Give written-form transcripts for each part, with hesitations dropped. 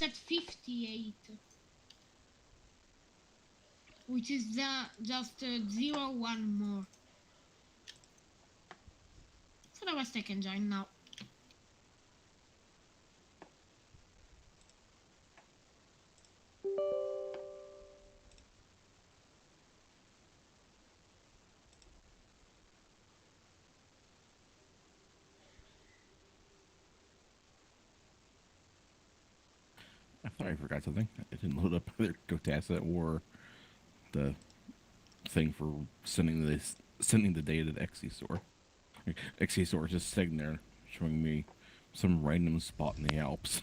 at 58, which is just 0 1 more. For the rest I can join now. I thought I forgot something. I didn't load up either GoTasset or the thing for sending the data to the XE store. XE store is just sitting there showing me some random spot in the Alps.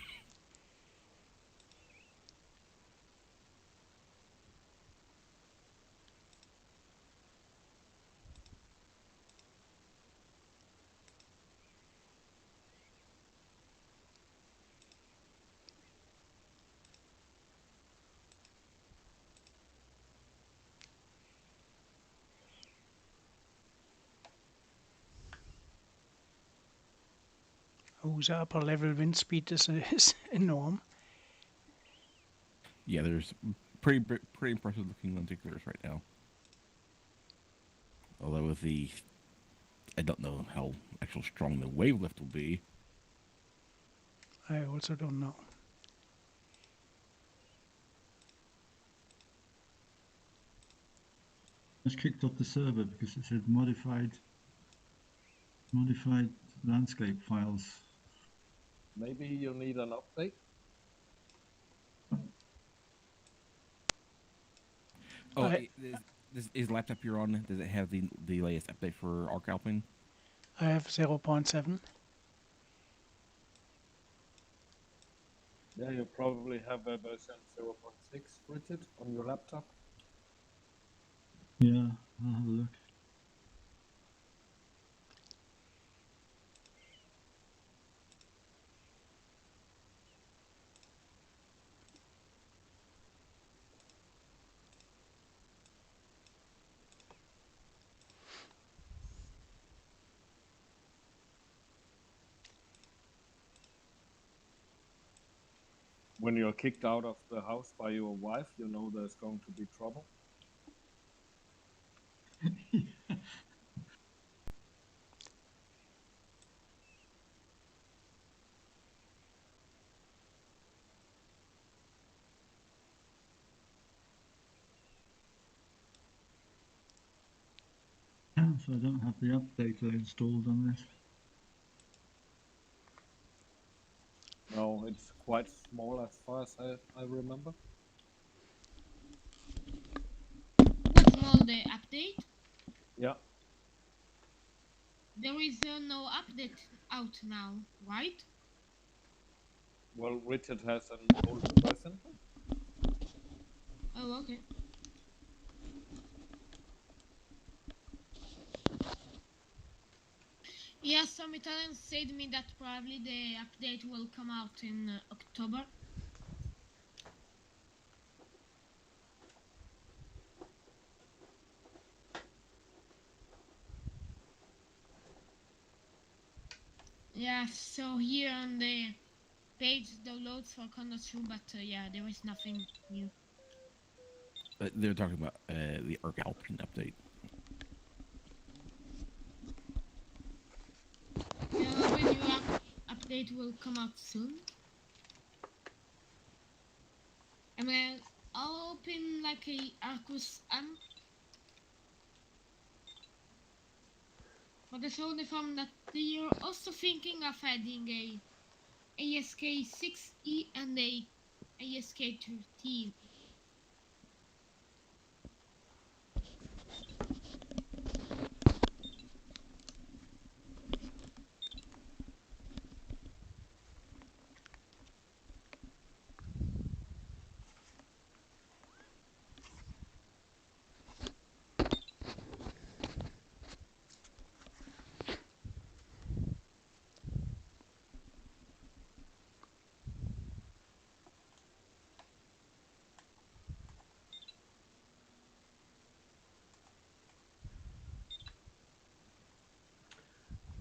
Oh, the upper level wind speed is enormous. Yeah, there's pretty impressive looking lenticulars right now. Although with the, I don't know how actual strong the wave lift will be. I also don't know. Just kicked off the server because it said modified landscape files. Maybe you need an update. Oh, is laptop you're on? Does it have the latest update for Arc Alpine? I have 0.7. Yeah, you probably have a version 0.6 Richard on your laptop. Yeah, I'll have a look. When you're kicked out of the house by your wife, you know there's going to be trouble. So I don't have the updater installed on this. No, it's quite small as far as I remember. What's small the update? Yeah. There is no update out now, right? Well, Richard has an old version. Oh, okay. Yeah, some Italians said me that probably the update will come out in October. Yeah, so here on the page downloads for Condor 2, but yeah, there is nothing new. They're talking about the Arc Alpine update. Yeah, the new update will come out soon. I mean, I'll open like a Arcus amp. But I saw from that they're also thinking of adding a ASK 6E and a ASK 13.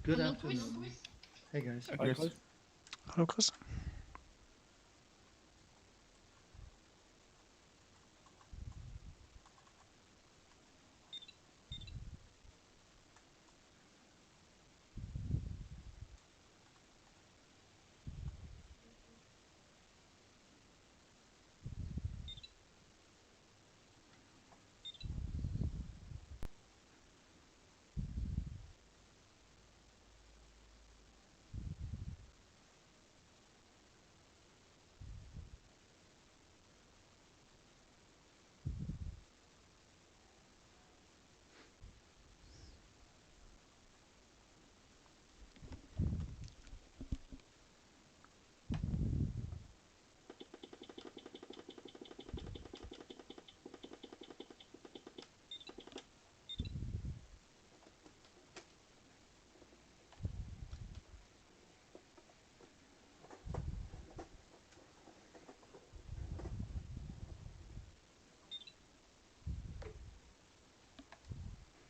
Good Hello, afternoon. Chris. Hey guys. Hi, Chris. Hello, Chris.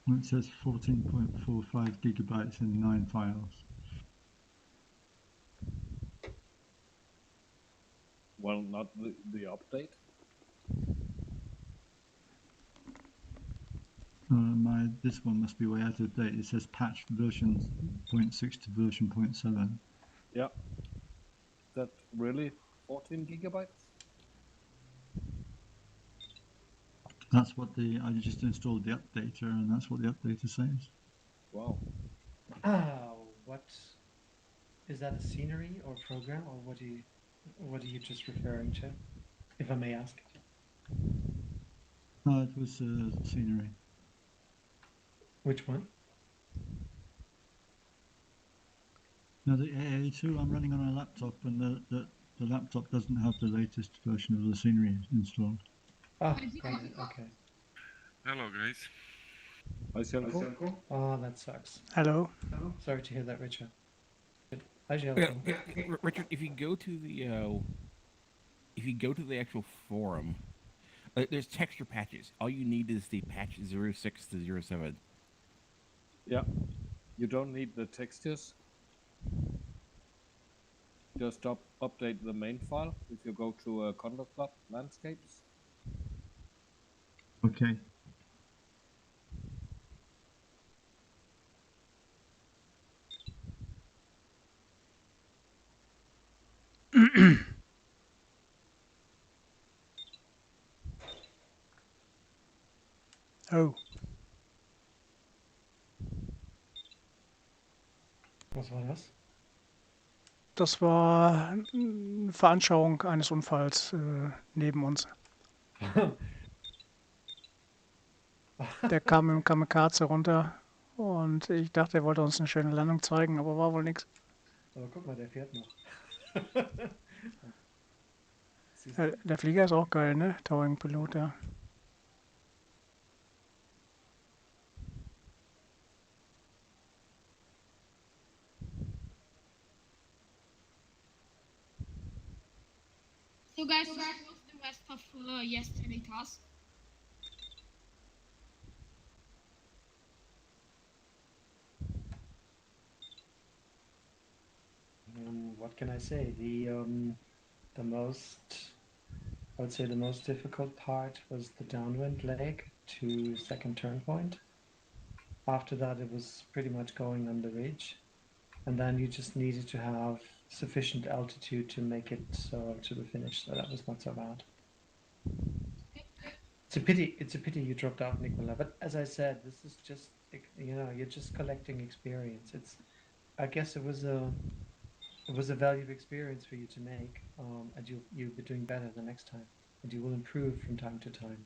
Well, it says 14.45 gigabytes in 9 files. Well, not the update. This one must be way out of date. It says patched version 0.6 to version 0.7. Yeah. Is that really 14 gigabytes? That's what I just installed the updater, and that's what the updater says. Wow. What is that? A scenery or program, or what are you just referring to, if I may ask? No, it was scenery. Which one? Now the AA2 I'm running on a laptop, and the laptop doesn't have the latest version of the scenery installed. Oh, got it. Okay. Hello, guys. Hi, Selko. Oh, that sucks. Hello. Sorry to hear that, Richard. Hi, Yeah, Jelko. Richard, if you go to the actual forum, there's texture patches. All you need is the patch 06 to 07. Yeah. You don't need the textures. Just update the main file if you go to Condor Club Landscapes. Okay. Oh, Was war das? das war eine Veranschauung eines Unfalls neben uns. Der kam im Kamikaze runter und ich dachte, er wollte uns eine schöne Landung zeigen, aber war wohl nichts. Aber guck mal, der fährt noch. Siehst du? Der Flieger ist auch geil, ne? Towing-Pilot, ja. So guys, what was the rest of yesterday task? What can I say? The most, I would say the most difficult part was the downwind leg to second turn point. After that, it was pretty much going on the ridge, and then you just needed to have sufficient altitude to make it to the finish. So that was not so bad. It's a pity. It's a pity you dropped out, Nicola. But as I said, this is just you're just collecting experience. I guess it was a valuable experience for you to make, and you'll be doing better the next time, and you will improve from time to time.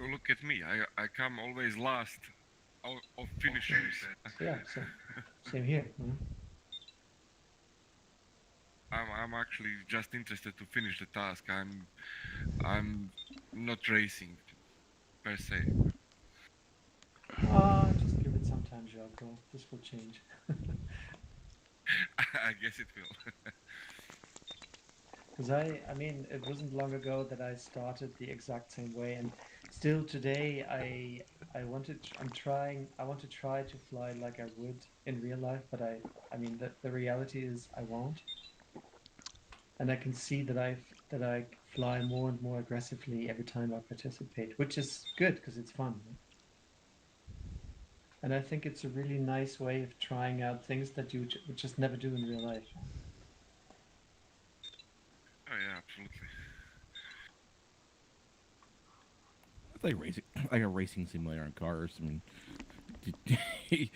Oh, look at me. I come always last of finishers. Yeah, so same here. Huh? I'm actually just interested to finish the task. I'm not racing per se. Just give it some time, Jelko. This will change. I guess it will. Because I mean, it wasn't long ago that I started the exact same way, and still today I want to try to fly like I would in real life, but I mean, the reality is I won't, and I can see that I fly more and more aggressively every time I participate, which is good because it's fun. And I think it's a really nice way of trying out things that you would just never do in real life. Oh yeah, absolutely. It's like racing, like a racing simulator on cars. I mean, you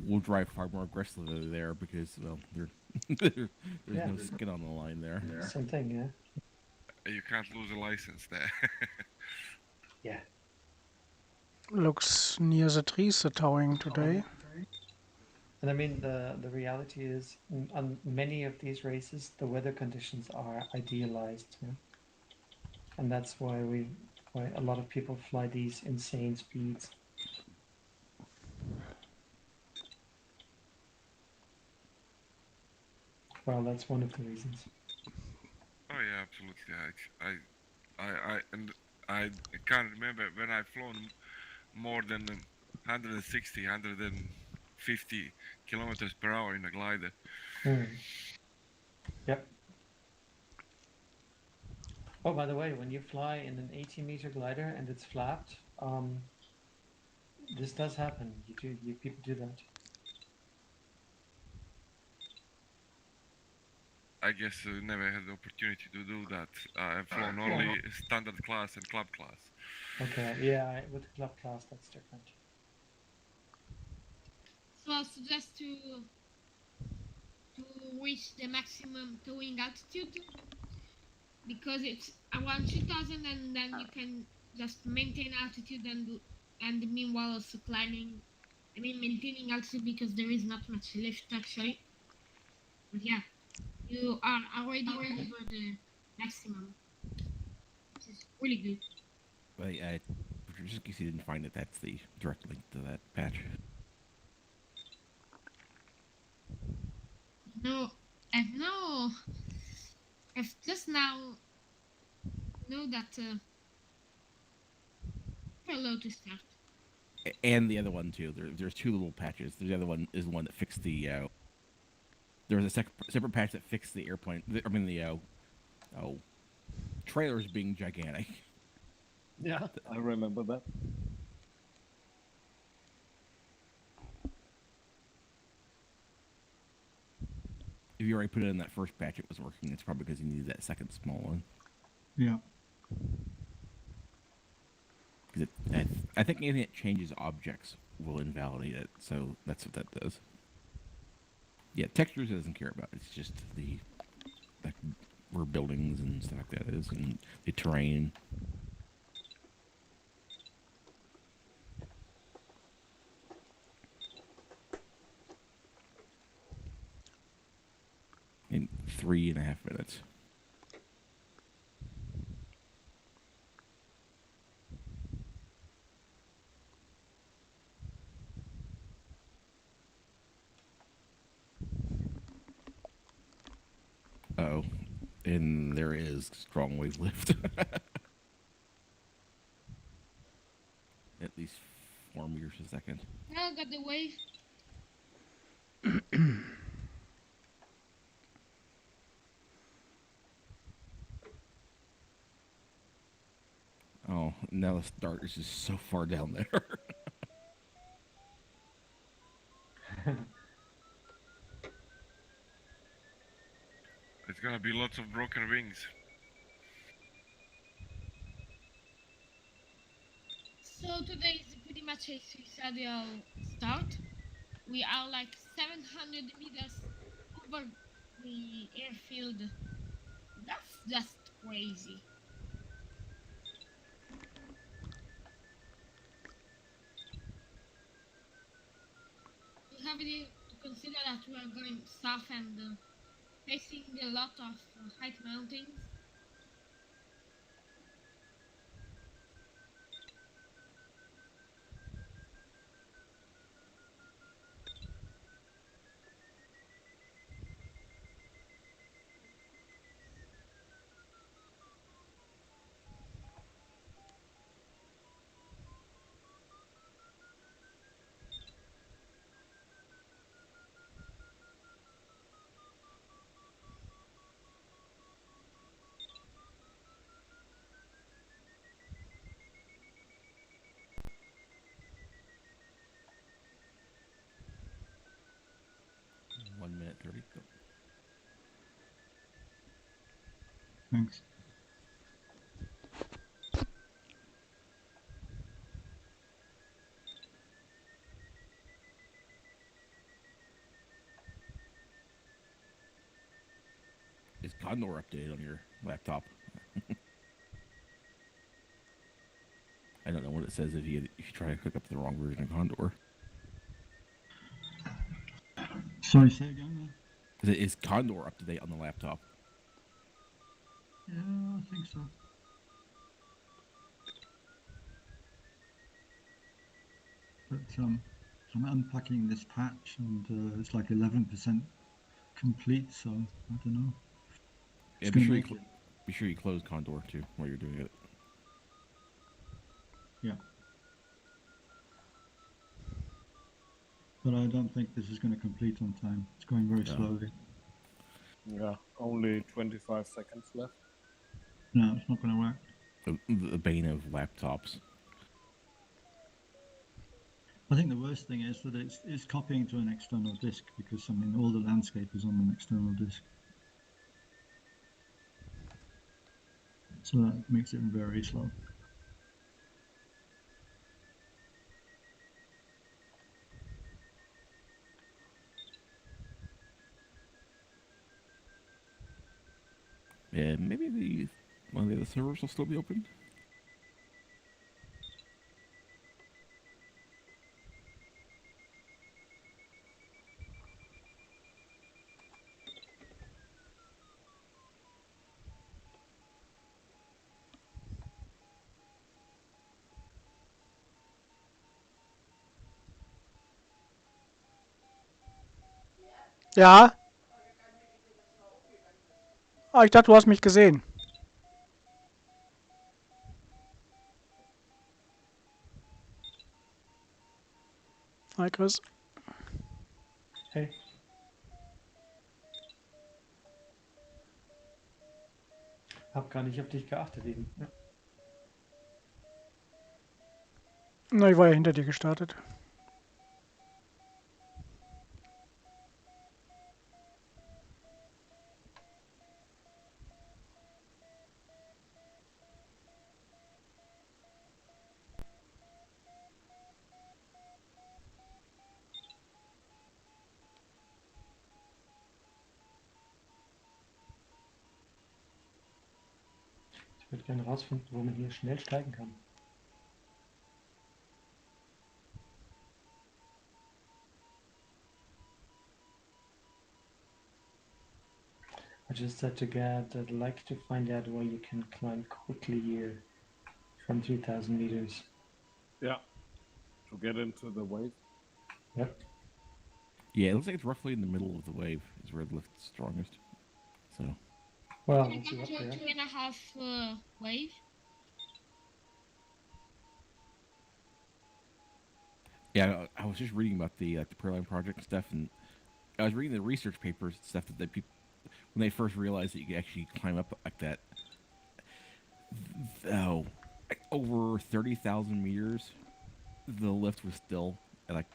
will drive far more aggressively there because well, there's Yeah. no skin on the line there. Same thing, yeah. You can't lose a license there. Yeah. Looks near the trees, the towing today. And I mean, the reality is, on many of these races, the weather conditions are idealized, yeah? And that's why a lot of people fly these insane speeds. Well, that's one of the reasons. Oh yeah, absolutely. I and I can't remember when I've flown more than 160, 150 kilometers per hour in a glider. Yep. Oh, by the way, when you fly in an 80-meter glider and it's flapped, this does happen. People do that. I guess I never had the opportunity to do that. I've flown only standard class and club class. Okay, yeah, with the club class, that's different. So I suggest to reach the maximum towing altitude because it's around 2000, and then you can just maintain altitude and meanwhile also climbing. I mean maintaining altitude because there is not much lift actually. But yeah, you are already over the maximum, which is really good. But just in case you didn't find it, that's the direct link to that patch. No, I've just now know that very low to start. And the other one too. There's two little patches. The other one is the one that fixed the. There was a separate patch that fixed the airplane. The trailers being gigantic. Yeah, I remember that. If you already put it in that first patch, it was working. It's probably because you needed that second small one. Yeah. I think anything that changes objects will invalidate it. So that's what that does. Yeah, textures it doesn't care about. It's just like where buildings and stuff like that is, and the terrain. In 3.5 minutes. Oh, and there is strong wave lift. At least 4 meters a second. Now I got the wave. Oh, now the start is just so far down there. It's gonna be lots of broken wings. So today is pretty much a suicidal start. We are like 700 meters over the airfield. That's just crazy. You have to consider that we are going south and facing a lot of high mountains. One minute 30. Go. Thanks. Is Condor updated on your laptop? I don't know what it says if you try to hook up the wrong version of Condor. Sorry, say again. Is Condor up to date on the laptop? Yeah, I think so. But I'm unpacking this patch, and it's like 11% complete. So I don't know. Yeah, be sure you close Condor too while you're doing it. Yeah. But I don't think this is going to complete on time. It's going very No. slowly. Yeah, only 25 seconds left. No, it's not going to work. The bane of laptops. I think the worst thing is that it's copying to an external disk because I mean all the landscape is on an external disk. So that makes it very slow. Yeah, maybe one of the other servers will still be open. Ja? Ah, ich dachte, du hast mich gesehen. Hi, Chris. Hey. Hab gar nicht auf dich geachtet eben. Ja. Na, ich war ja hinter dir gestartet. Ich würde gerne rausfinden, wo man hier schnell steigen kann. I just said to Gad that I'd like to find out where you can climb quickly here from 3,000 meters. Yeah, to get into the wave. Yep. Yeah, it looks like it's roughly in the middle of the wave is where the lift's strongest. So Well, Can I once you're come up to a there. 2.5 wave? yeah, I was just reading about the Proline project and stuff, and I was reading the research papers and stuff that people when they first realized that you could actually climb up like that. Oh, like over 30,000 meters, the lift was still at like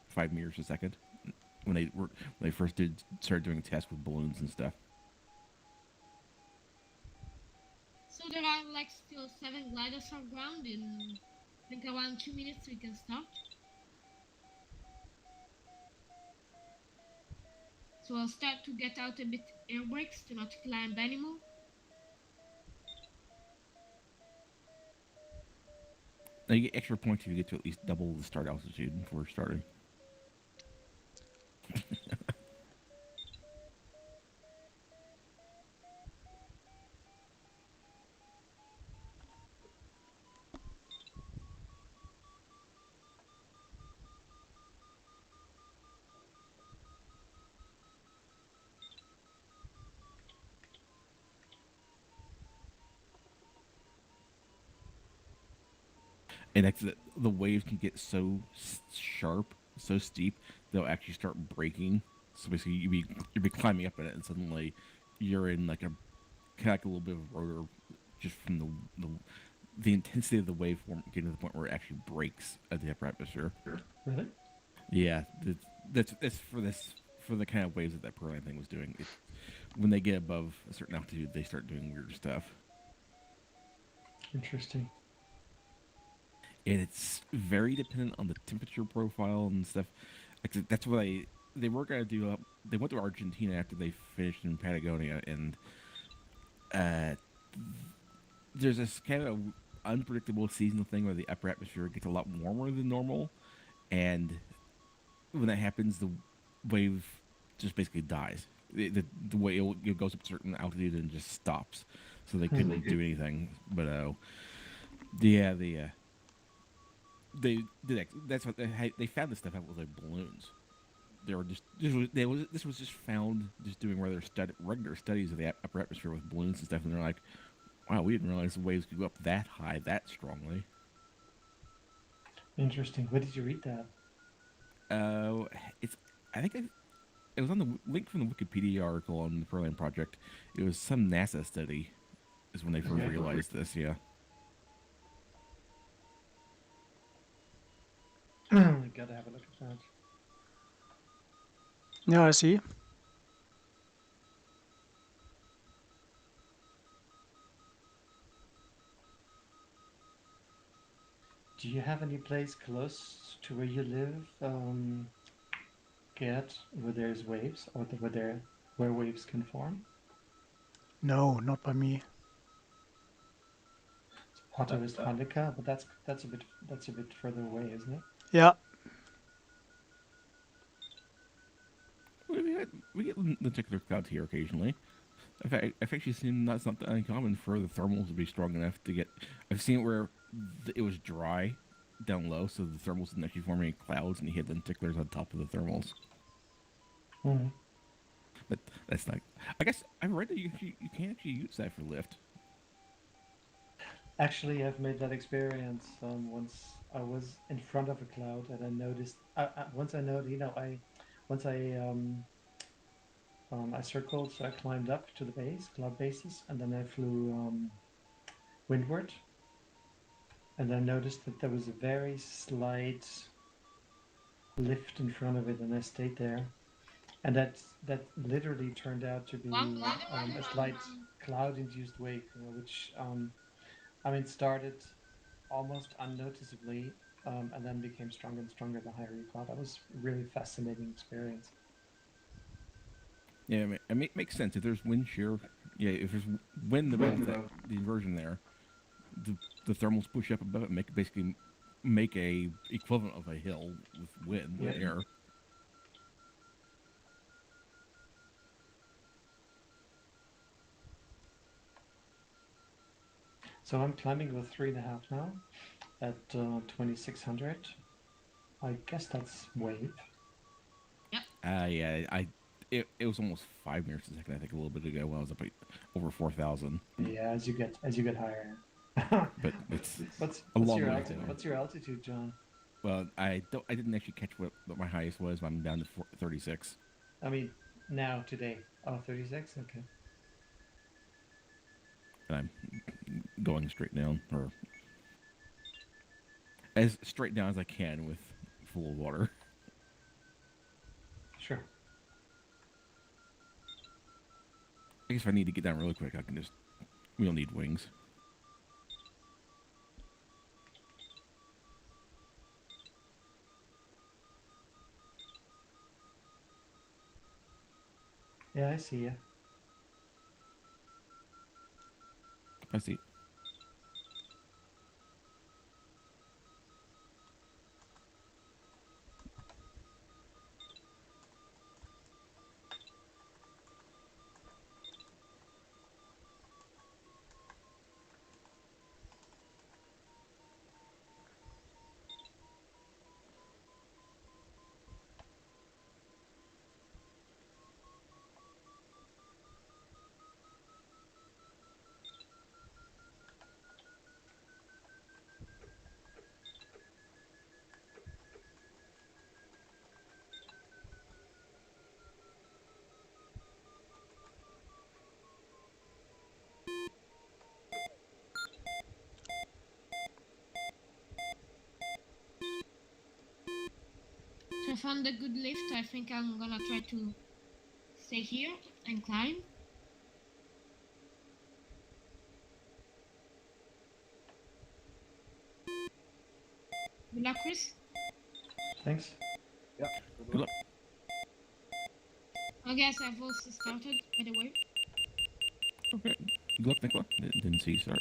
5 meters a second when they first started doing tests with balloons and stuff. So there are like still 7 gliders on ground in I think around 2 minutes we can start. So I'll start to get out a bit air brakes to not climb anymore. Now you get extra points if you get to at least double the start altitude before starting. And the waves can get so sharp, so steep, they'll actually start breaking. So basically, you'd be climbing up in it, and suddenly you're in like a kind of like a little bit of a rotor, just from the intensity of the waveform getting to the point where it actually breaks at the upper atmosphere. Really? Yeah, that's for the kind of waves that Proline thing was doing. When they get above a certain altitude, they start doing weird stuff. Interesting. And it's very dependent on the temperature profile and stuff. Like that's what they were gonna do. They went to Argentina after they finished in Patagonia, and uh, there's this kind of unpredictable seasonal thing where the upper atmosphere gets a lot warmer than normal, and when that happens, the wave just basically dies. The wave it goes up a certain altitude and just stops, so they couldn't do anything. But yeah, they did. That's what they found this stuff out with like balloons. They were just this was just found just doing regular studies of the upper atmosphere with balloons and stuff, and they're like, wow, we didn't realize the waves could go up that high that strongly. Interesting. Where did you read that? It's I think it was on the link from the Wikipedia article on the Proline project. It was some NASA study is when they first Okay. realized this. Yeah. Gotta have a look at that. Yeah, I see. Do you have any place close to where you live, Gerd, where there's waves or where waves can form? No, not by me. Porto Westfalica, but that's a bit further away, isn't it? Yeah, We get lenticular clouds here occasionally. I've actually seen that's not that uncommon for the thermals to be strong enough to get. I've seen it where it was dry down low, so the thermals didn't actually form any clouds, and you hit lenticulars on top of the thermals. Mm. But that's not. I guess I've read that you can actually use that for lift. Actually, I've made that experience once. I was in front of a cloud, and I noticed. Once I noticed, once I circled, so I climbed up to the cloud bases, and then I flew windward, and I noticed that there was a very slight lift in front of it, and I stayed there, and that literally turned out to be a slight cloud-induced wave, which started almost unnoticeably, and then became stronger and stronger the higher you got. That was a really fascinating experience. Yeah, it makes sense if there's wind shear. Yeah, if there's wind above the inversion there, the thermals push up above it, basically make a equivalent of a hill with wind Yeah. air. So I'm climbing with 3.5 now at 2600. I guess that's wave. Yeah, it was almost 5 meters a second. I think a little bit ago when I was up at over 4,000. Yeah, as you get higher. But it's what's a long your way altitude? down. What's your altitude, John? Well, I didn't actually catch what my highest was. I'm down to 36. I mean, now today. Oh, 36. Okay. And I'm going straight down, or as straight down as I can with full of water. Sure. I guess if I need to get down really quick, I can just. We don't need wings. Yeah, I see you. I see. So I found a good lift. I think I'm gonna try to stay here and climb. Good luck, Chris. Thanks. Yeah. Good luck. I guess I've also started, by the way. Okay. Good luck, Nicola. Didn't see you start.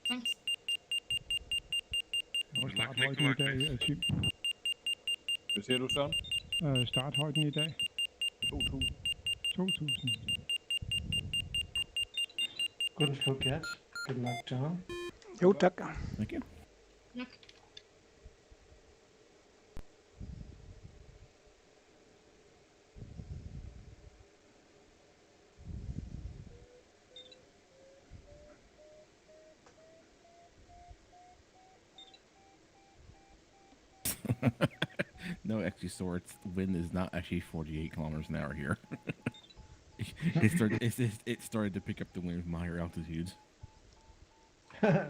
Thanks. Good luck, Starthøjden i Nikolaj, dag, Chris. Tim. Hvad siger du, Søren? Starthøjden i dag, 2.000. 2000. Good luck, Gerd. Good luck, John. Jo, tak. Thank you. Luck. No, actually, Sword's wind is not actually 48 kilometers an hour here. It started to pick up the wind with higher altitudes. Okay.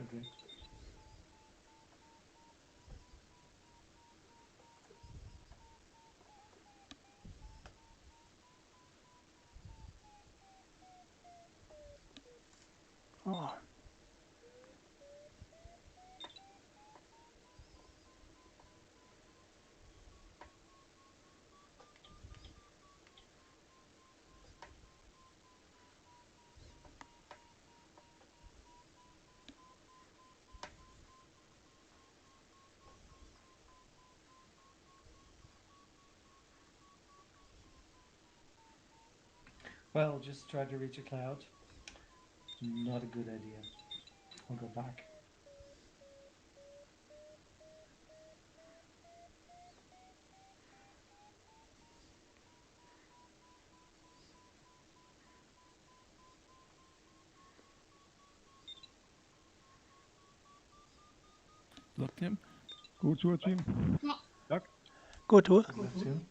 Oh, Well, just try to reach a cloud. Not a good idea. I'll go back. Look, Tim. God tur, Tim. Well, gut, du. Good luck too.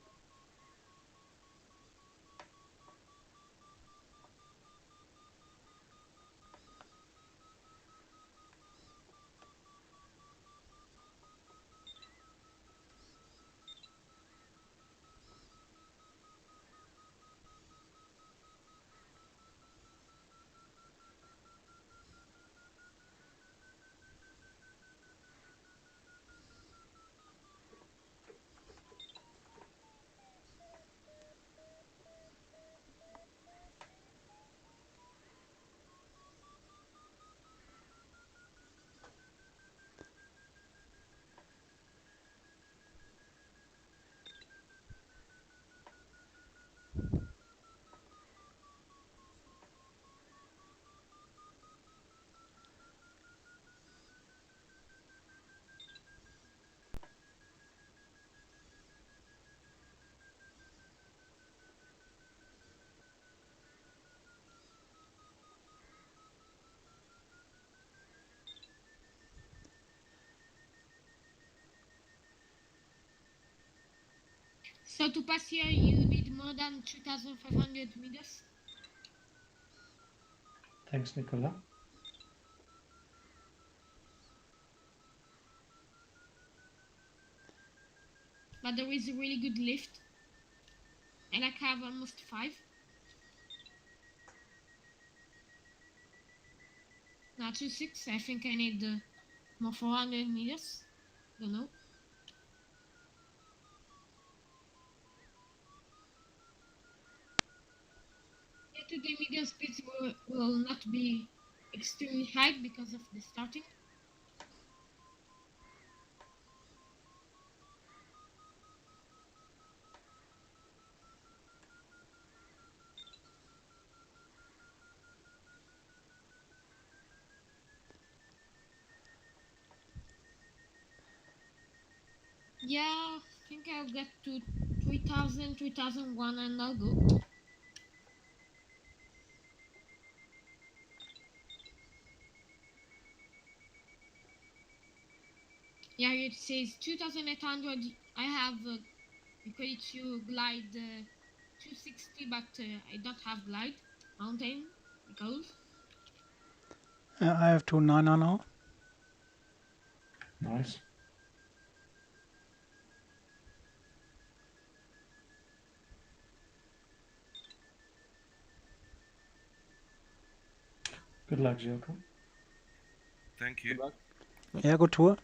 so to pass here, you need more than 2,500 meters. Thanks, Nicola. But there is a really good lift. And I have almost 5. Not to 6. I think I need more 400 meters. Don't know. Yeah, today media speeds will not be extremely high because of the starting. Yeah, I think I'll get to 3,000, 3,001 and I'll go. Yeah, it says 2,800. I have equate to glide 260, but I don't have glide mountain because I have 2,900 now. Nice. Good luck, Joko. Thank you. Good luck. Ja, gut, Tour.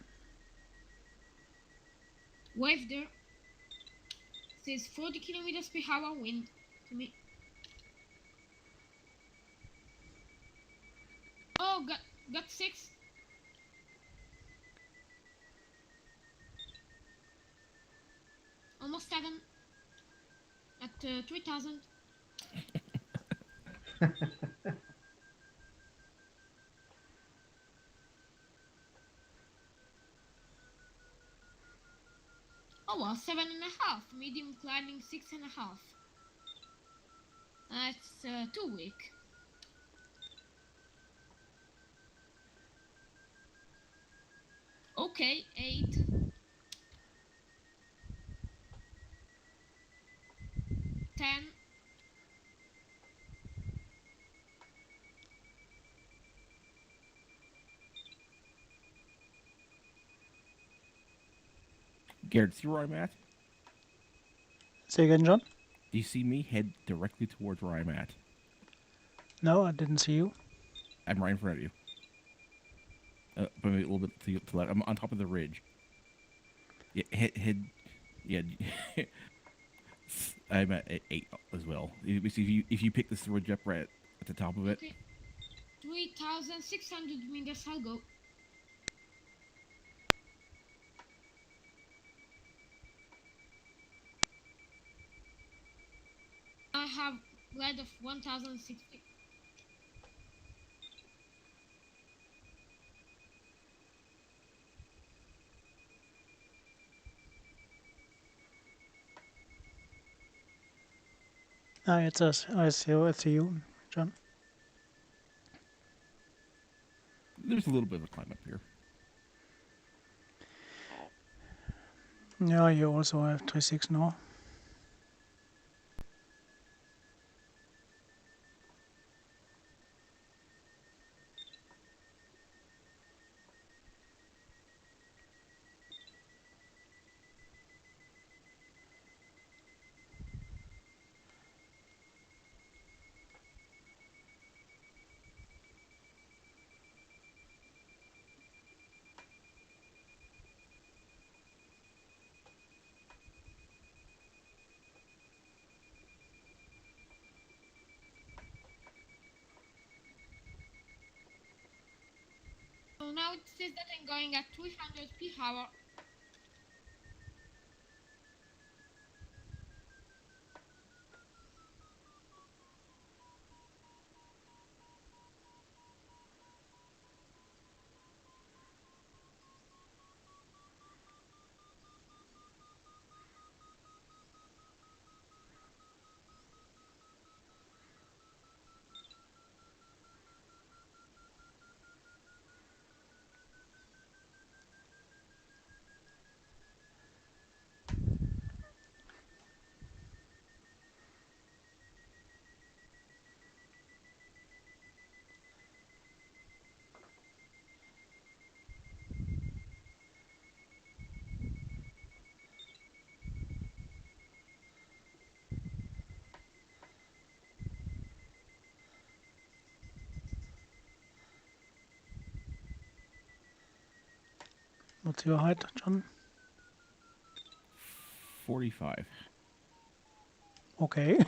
wave there. Says 40 kilometers per hour wind to me. Oh, got 6. Almost 7 at 3,000. Oh well, 7.5. Medium climbing 6.5. That's 2 week. Okay, 8. Garrett, see where I'm at? Say again, John? Do you see me head directly towards where I'm at? No, I didn't see you. I'm right in front of you. But maybe a little bit to left. I'm on top of the ridge. Yeah, head. Yeah. I'm at 8 as well. If you pick this ridge up right at the top of it. Okay. 3,600 meters. I'll go. I have lead of 1,060. Ah, it's us. I see you, John. There's a little bit of a climb up here. Yeah, you also have 3.6 now. So now it says that I'm going at 300 per hour. What's your height, John? 45. Okay.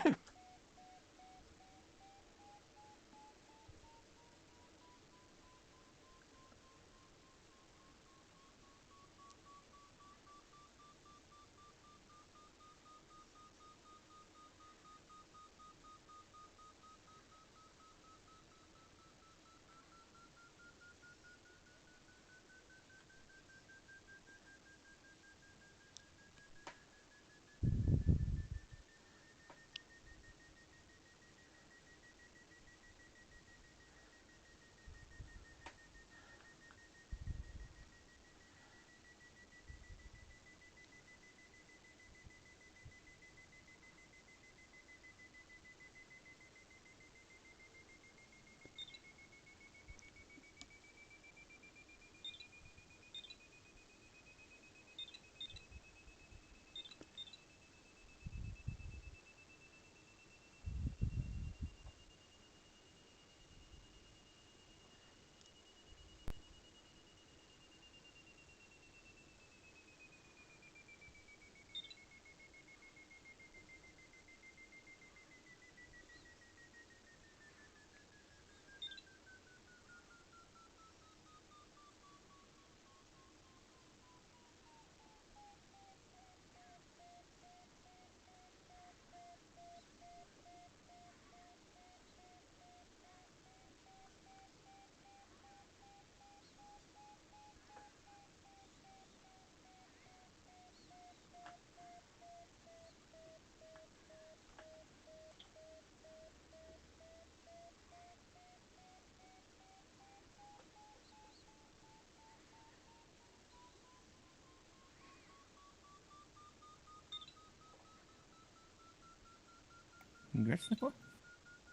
Congrats, Nicola.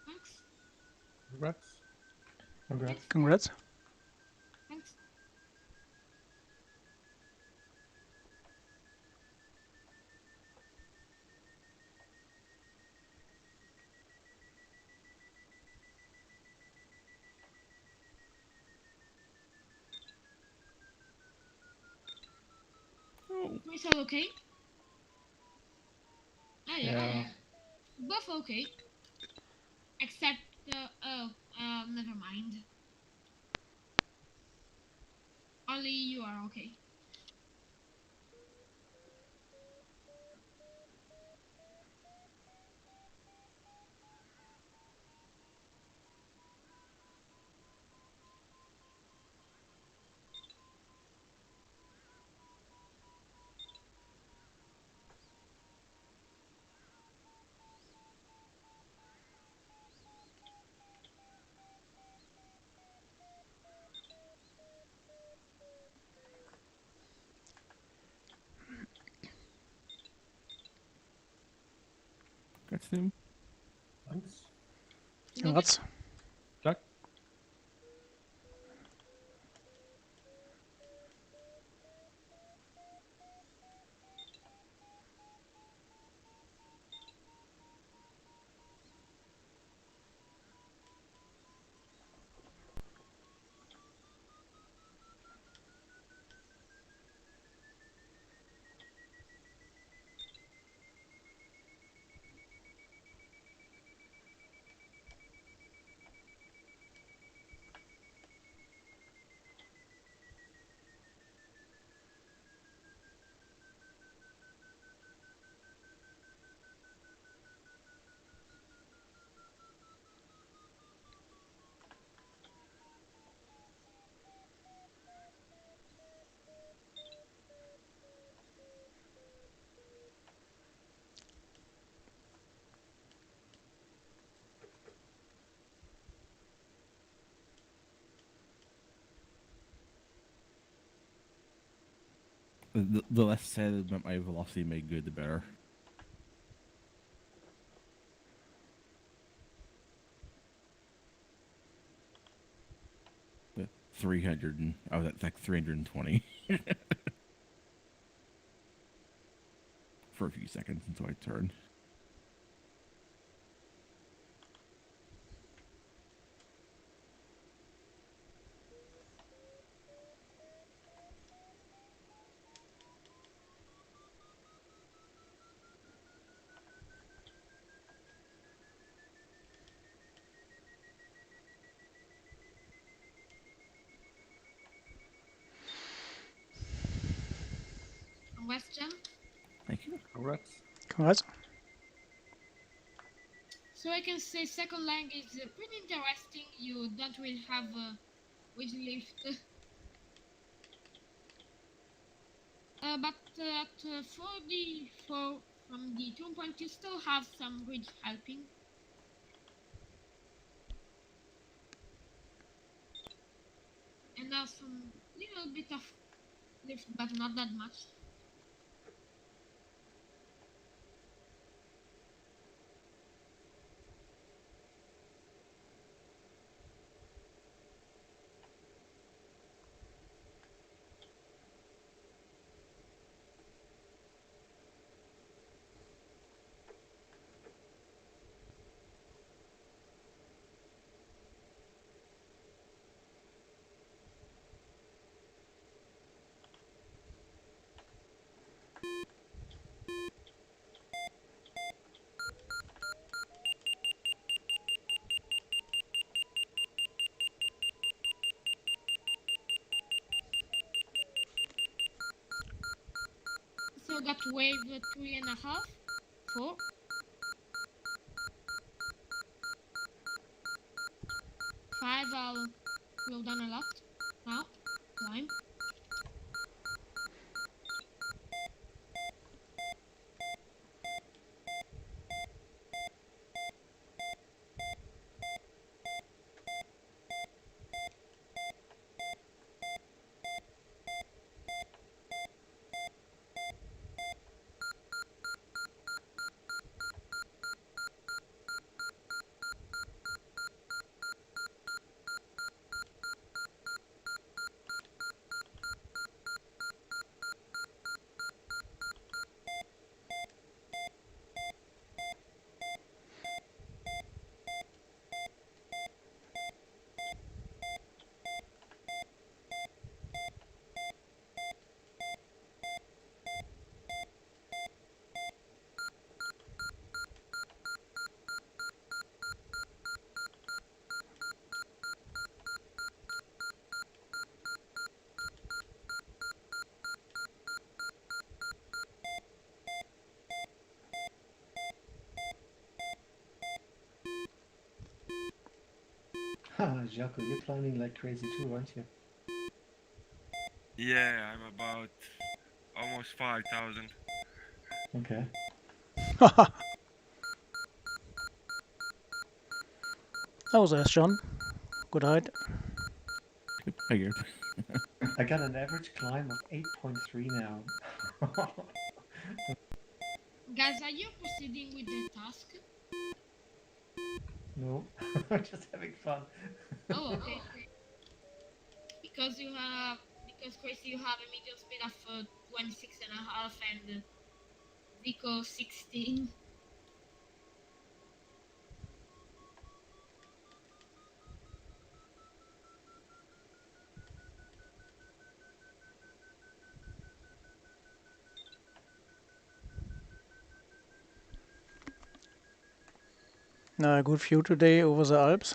Thanks. Congrats. Congrats. Congrats. Thanks. Is all okay? Oh yeah. Yeah. Both okay. Except never mind. Only you are okay. Got Tim. Thanks. What's Jack? The less said about my velocity made good, the better. The 300 and I was at like 320 for a few seconds until I turned. Congrats, Jam. Thank you. Congrats. Congrats. So I can say second leg is pretty interesting. You don't really have a ridge lift. But for from the turn point, you still have some ridge helping. And now some little bit of lift, but not that much. So got wave 3.5, 4. 5, I'll slow down a lot. Now, climb. Jaco, you're climbing like crazy too, aren't you? Yeah, I'm about almost 5,000. Okay. That was S, John. Good height. I get I got an average climb of 8.3 now. Guys, are you proceeding with the task? No, just having fun. Oh, okay. Because Chris, you have a medium speed of 26 and a half and Vico 16. A good view today over the Alps.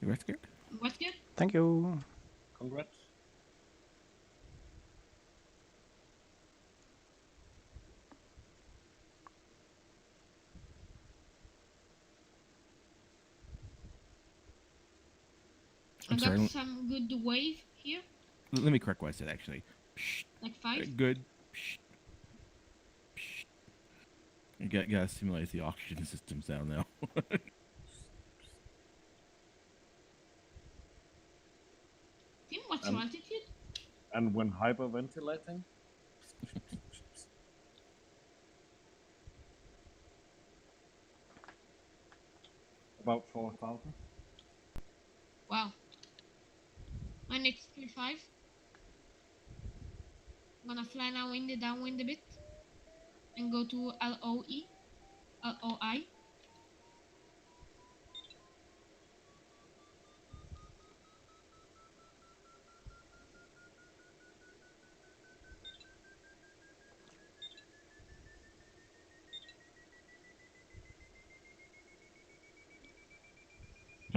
That's good. What's good? Thank you. Congrats. I I'm got sorry. some good wave here, Let me correct what I said. Actually, like 5. good. You gotta simulate the oxygen systems down now. Tim, what's your And altitude? and when hyperventilating, about 4,000. Wow. Mine it's 3.5. I'm gonna fly now in the downwind a bit and go to LOI.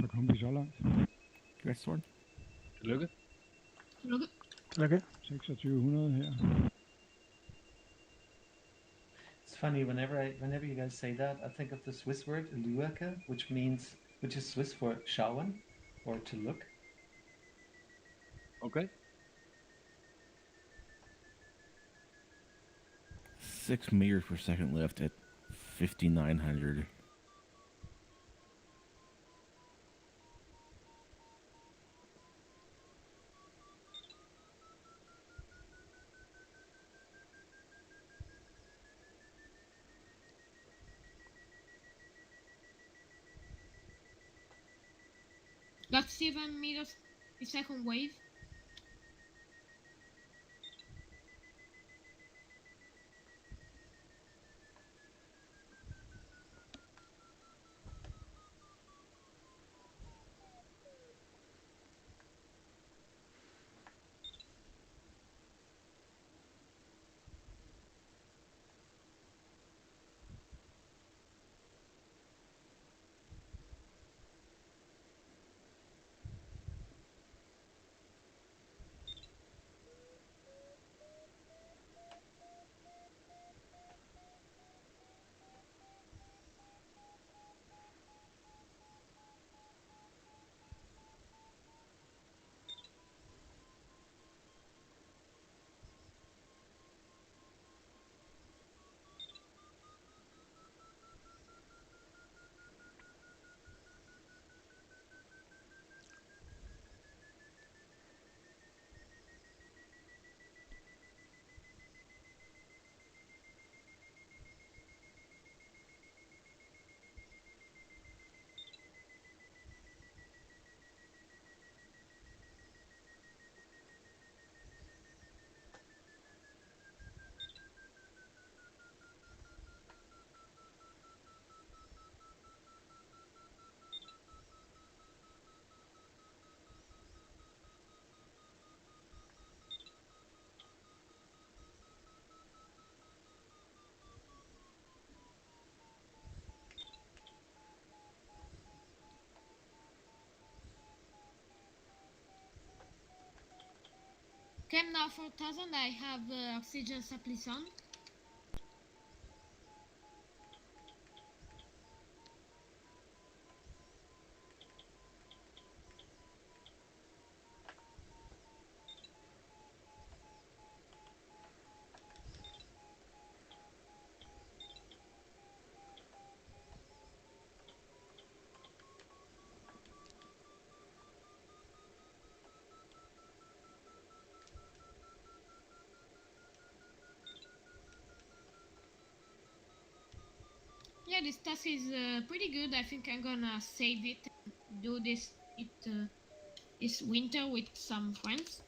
Så kom vi så langt. Congrats, Sword. Tillykke. Look, Tillykke. 2600 her. It's funny whenever you guys say that, I think of the Swiss word "lueke," which is Swiss for schauen or to look. Okay. 6 meters per second lift at 5,900. got 7 meters per second wave. game now 4000. I have oxygen supply on. Yeah, this task is pretty good. I think I'm gonna save it and do this winter with some friends.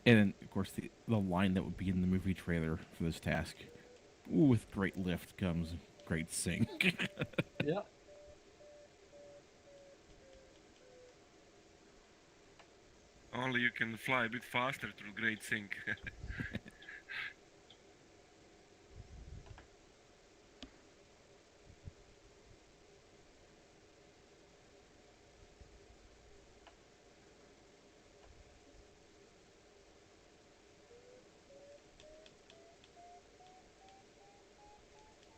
And then, of course, the line that would be in the movie trailer for this task. Ooh, with great lift comes great sink. Yeah. Only you can fly a bit faster through Great Sink.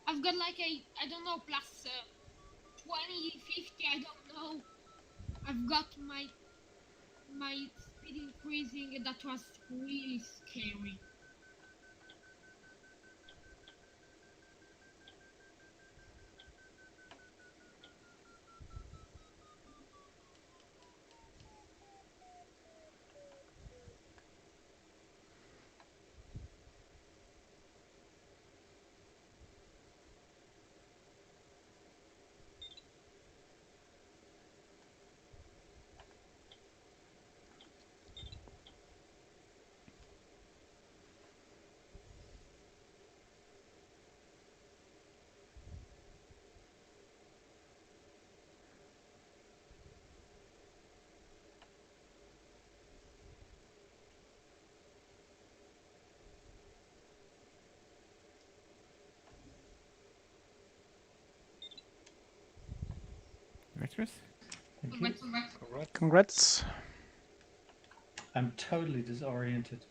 I've got like I don't know, plus 20, 50, I don't know. I've got my speed increasing. That was really scary. Right, Chris? Thank you. Congrats, congrats. Congrats. I'm totally disoriented.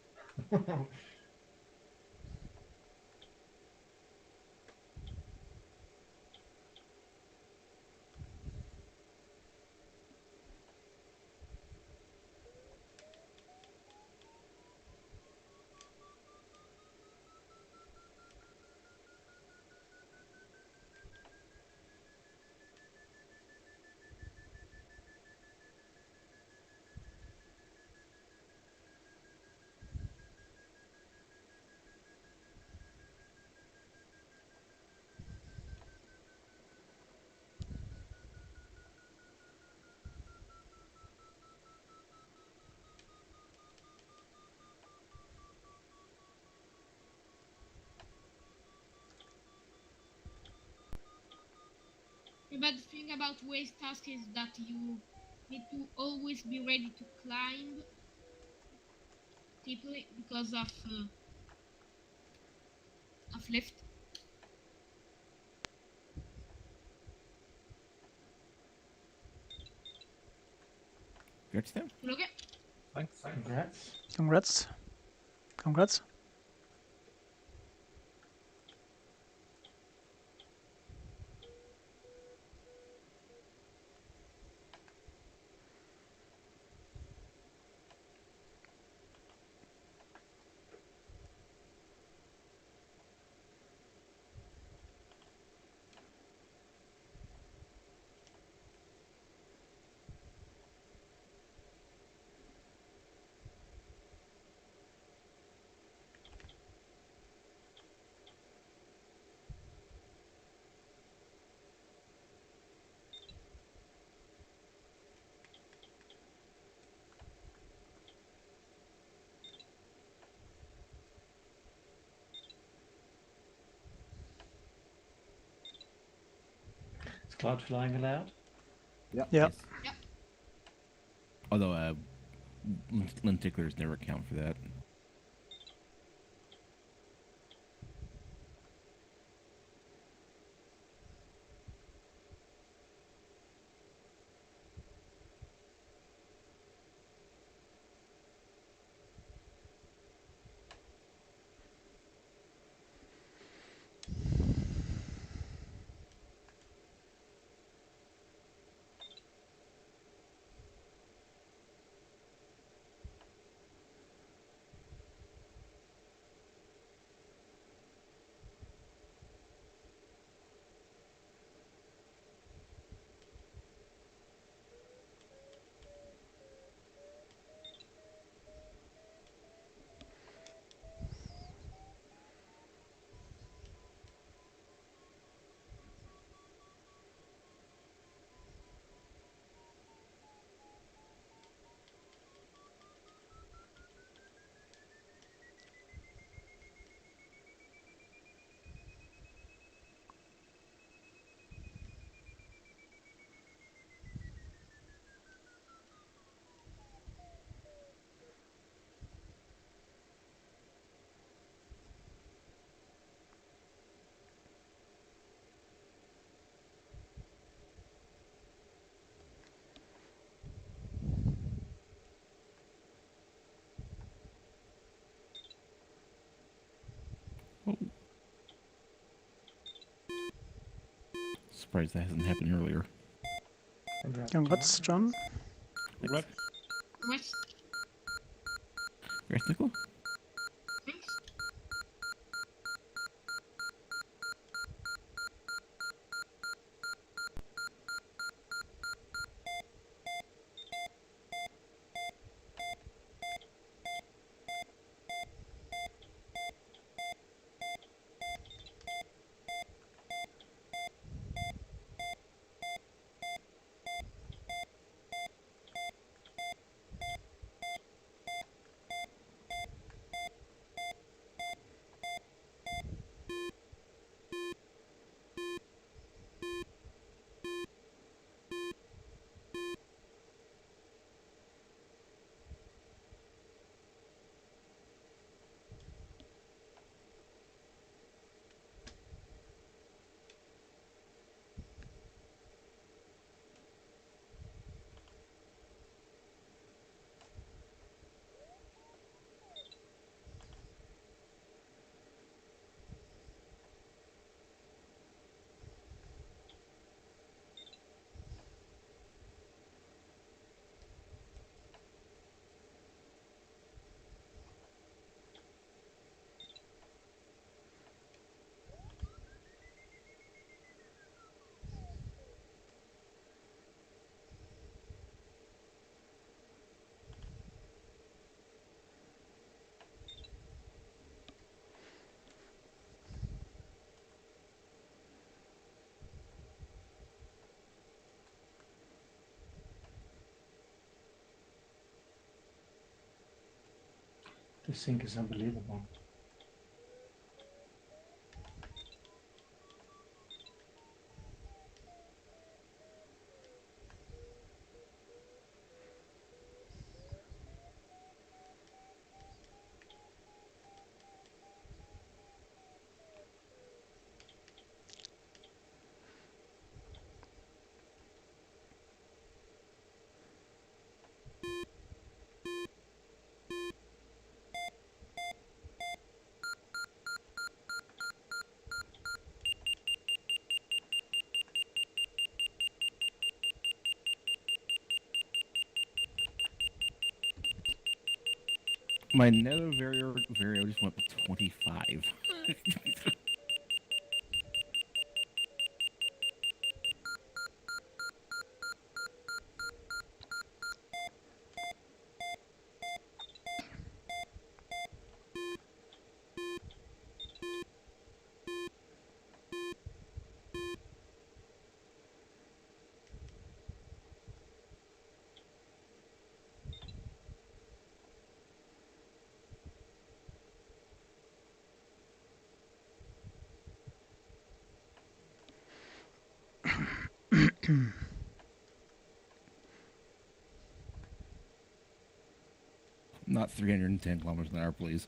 bad thing about waste task is that you need to always be ready to climb deeply because of lift. Gets them. Okay. Thanks. Congrats. Congrats. Congrats. Is cloud flying allowed? Yeah. Yes. Yep. Although lenticulars never count for that. Surprised that hasn't happened earlier. Congrats, John. Right. West. Congrats, Nicola. Thanks. The sync is unbelievable. My Nether Vario just went with 25. Not 310 kilometers an hour, please.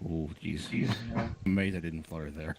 Oh, jeez. I'm amazed I didn't flutter there.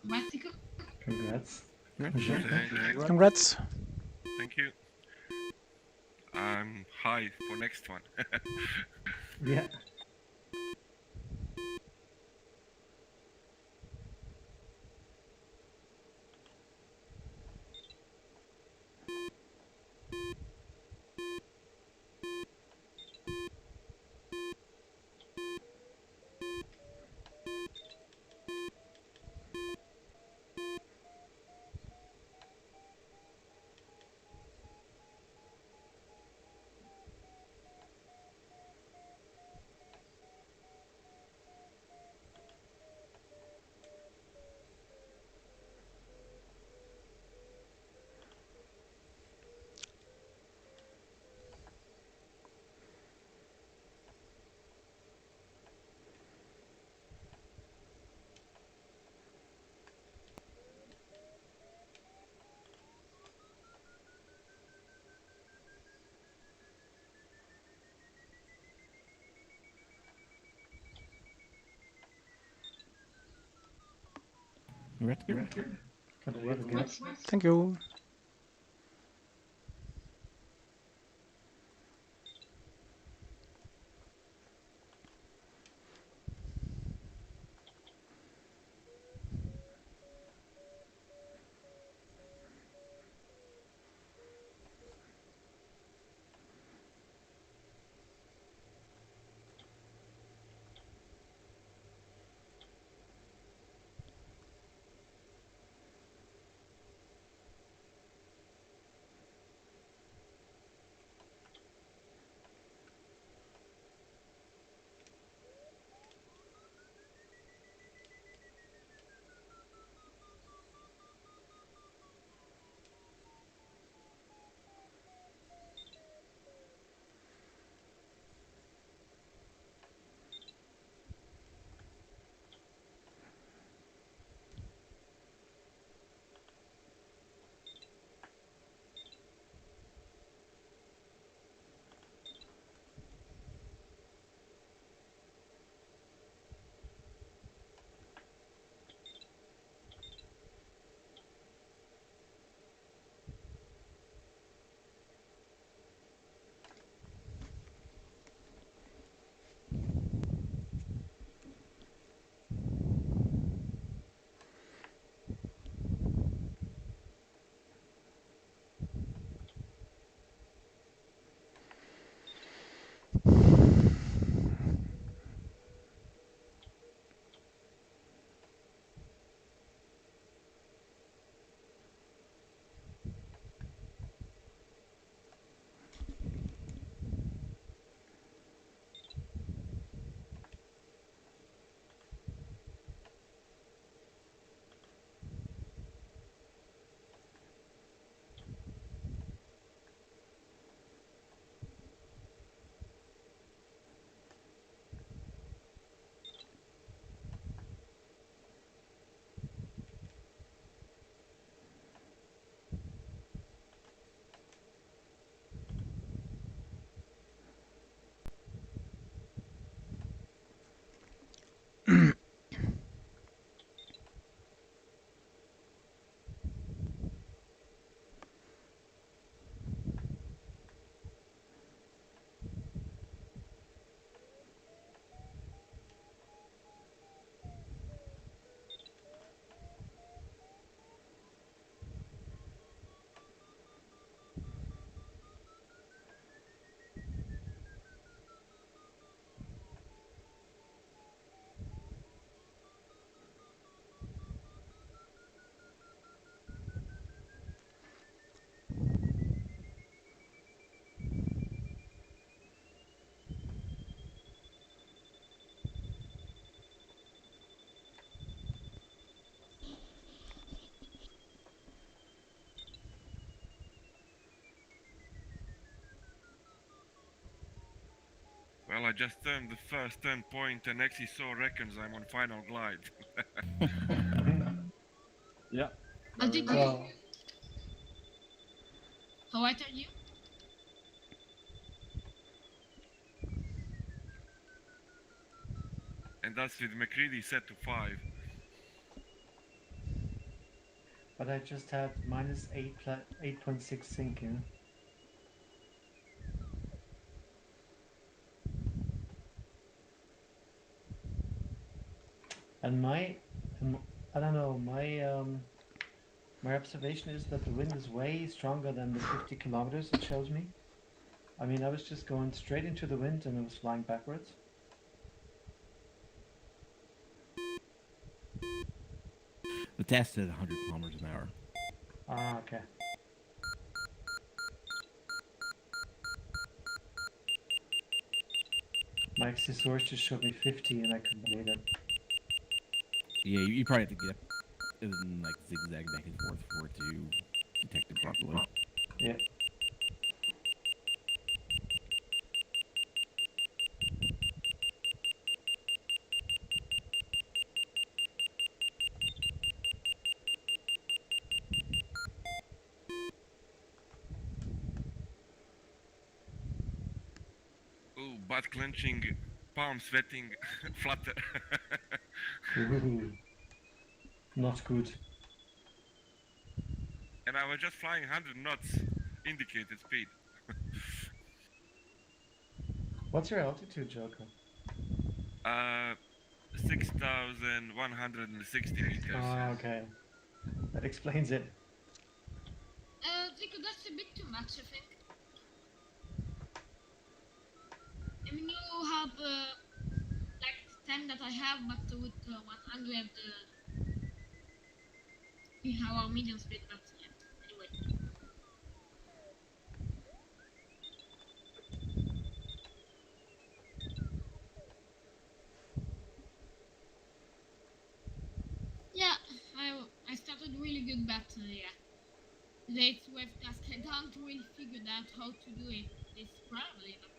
Mexico. Congrats. Thanks. Congrats. Thank you. I'm high for next one. Yeah. Congrats. Congrats. Thank you. Well, I just turned the first 10 point and XE reckons I'm on final glide. Yeah. What Very did nice. you? Well, So what are you? And that's with McCready set to 5. but I just had minus 8.6 sync, yeah. And I don't know, my observation is that the wind is way stronger than the 50 kilometers it shows me. I mean, I was just going straight into the wind and it was flying backwards. The test said 100 kilometers an hour. Ah, okay. My source just showed me 50 and I couldn't believe it. Yeah, you probably have to get up and like zigzag back and forth for it to detect it properly. Yeah. Ooh, butt clenching, palm sweating, flutter. Ooh, not good. And I was just flying 100 knots indicated speed. What's your altitude, Joker? 6,160 meters. Ah, okay. That explains it. Zico, that's a bit too much, I think. I mean, you have like the 10 that I have, but with 100, you have our medium speed, but yeah. Anyway. Yeah, I started really good, but yeah. That's wave task. I don't really figured out how to do it this probably, but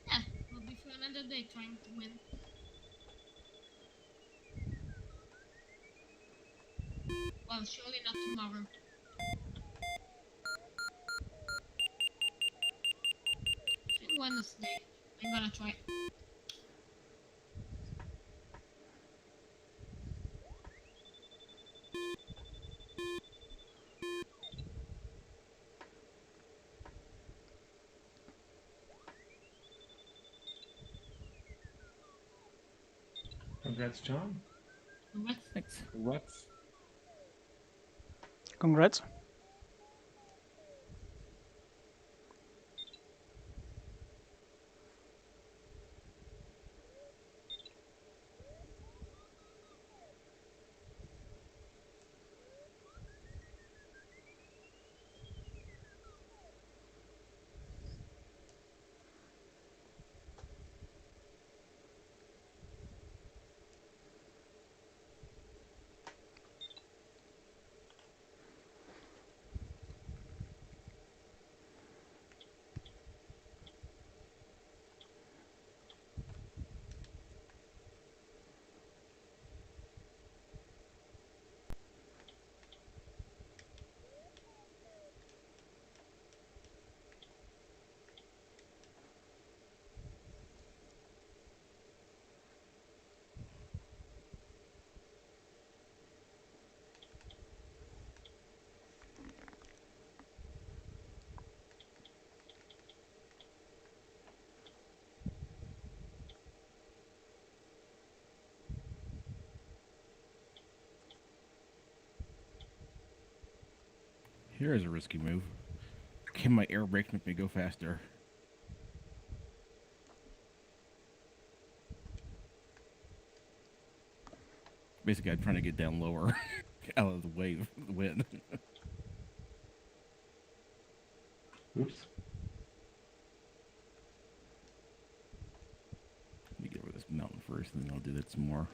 yeah, will be for another day trying to win. Well, surely not tomorrow. I think Wednesday. I'm gonna try. Congrats, John. What? Thanks. Congrats. Congrats. Here is a risky move. Can my air brakes make me go faster? Basically, I'm trying to get down lower out of the way of the wind. Oops. Let me get over this mountain first, and then I'll do that some more.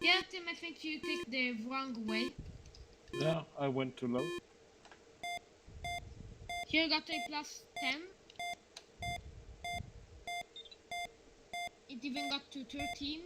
Yeah, Tim, I think you take the wrong way. Yeah, I went too low. Here got a plus 10. It even got to 13.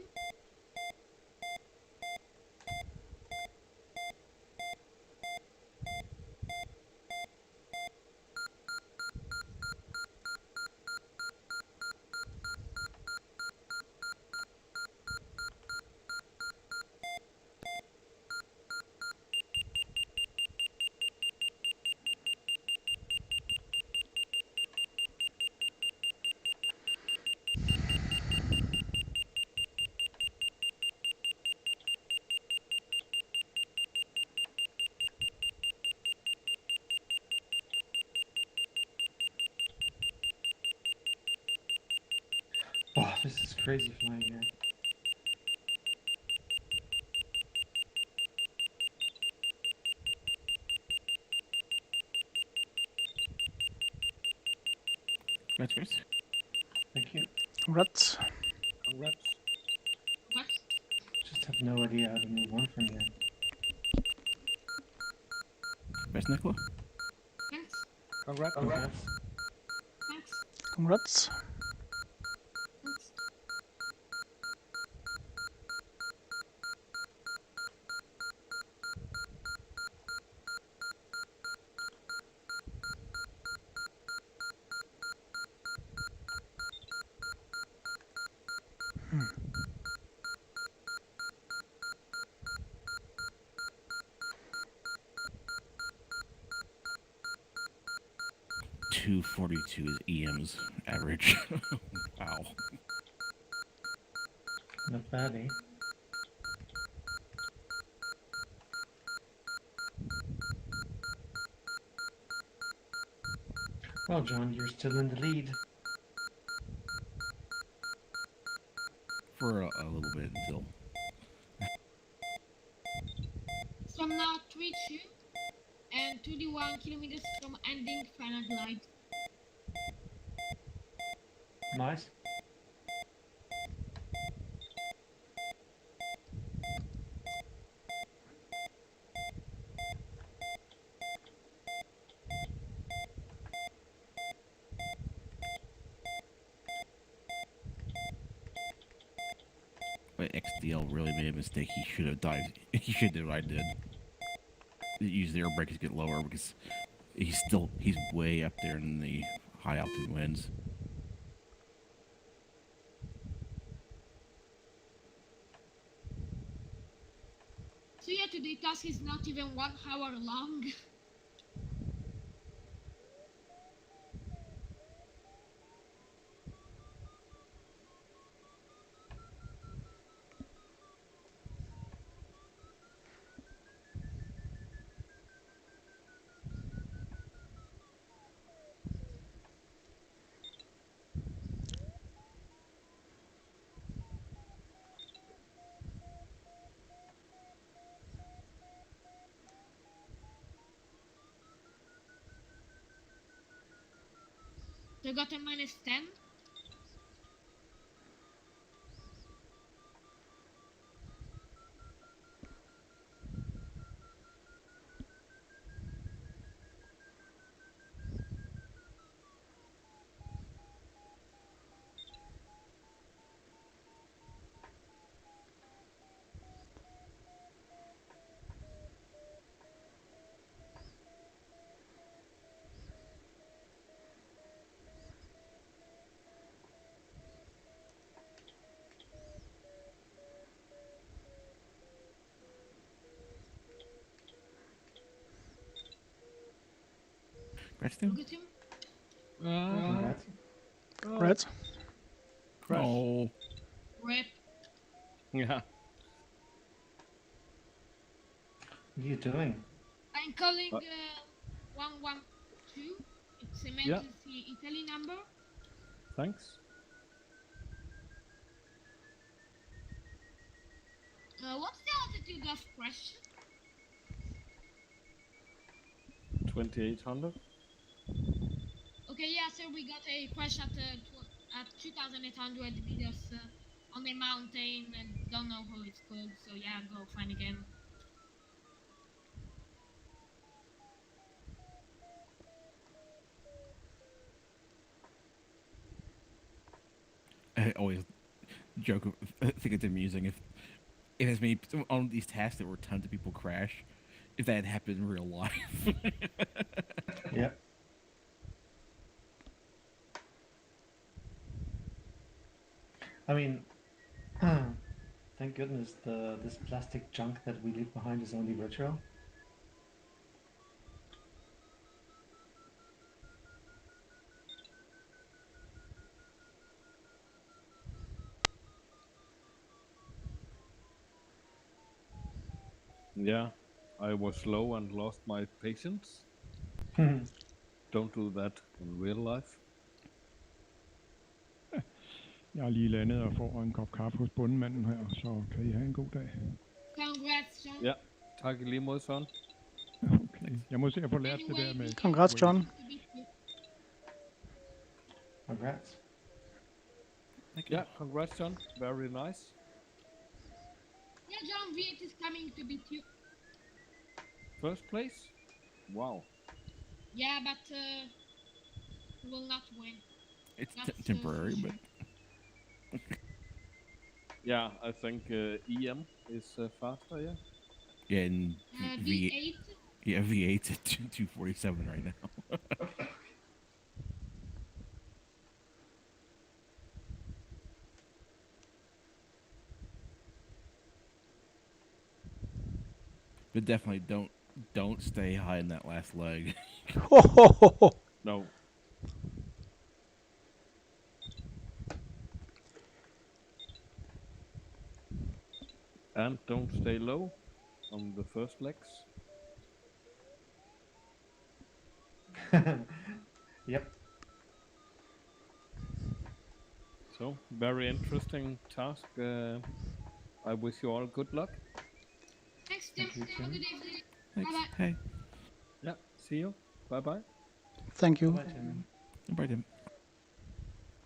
Oh, this is crazy flying here. That's Chris. Thank you. Congrats. Congrats. What? Just have no idea how to move on from here. Best Nicola. Thanks. Congrats. Congrats. Thanks. Congrats. Thanks. 242 is EM's average. Wow. Not bad, eh? Well, John, you're still in the lead. For a little bit until. So I'm now 3-2 and 21 kilometers from ending final glide. Nice. But XDL really made a mistake. He should have dived. He should have what I did. Use the air brake to get lower because he's way up there in the high altitude winds. So yeah, today's task is not even 1 hour long. So I got a minus 10. Preston? Look at him. Congrats. Congrats. Crash. Oh. Rip. Yeah. What are you doing? I'm calling 112. It's emergency Italy number. Thanks. What's the altitude of crash? 2800. Okay, yeah, so we got a crash at 2,800 meters on a mountain and don't know how it's called. So yeah, go find again. joke. I think it's amusing if as many on these tasks there were tons of people crash. If that had happened in real life. Yeah. I mean, thank goodness this plastic junk that we leave behind is only virtual. Yeah, I was slow and lost my patience. Don't do that in real life. Jeg er lige landet og får en kop kaffe hos bundemanden her, så kan I have en god dag. Congrats, John. Ja, tak i lige måde, Søren. Okay. Jeg må se at få lært det der Anyway, med... Congrats, John. to meet you. Congrats. Yeah, congrats, John. Very nice. Yeah, John Viet is coming to beat you. First place? Wow. Yeah, but he will not win. It's That's temporary, but Yeah, I think EM is faster, yeah. yeah, and V8. yeah, V8's at 247 right now. But definitely don't stay high in that last leg. No. And don't stay low on the first legs. Yep. So, very interesting task. I wish you all good luck. Thanks, Tim. Thank you, Have a Tim. good evening. Thanks. Bye-bye. Hey, Yeah, see you. Bye bye. Thank you. Bye, Tim. bye, Tim.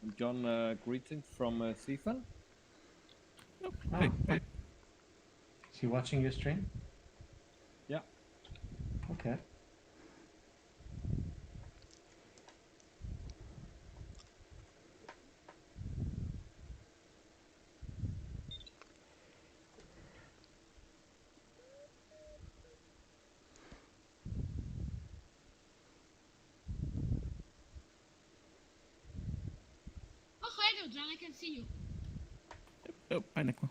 And John, greetings from Seafell. Hey, hey. Is he watching your stream? Yeah. Okay. Oh, hi there, John. I can see you. Oh, bye, Nicola.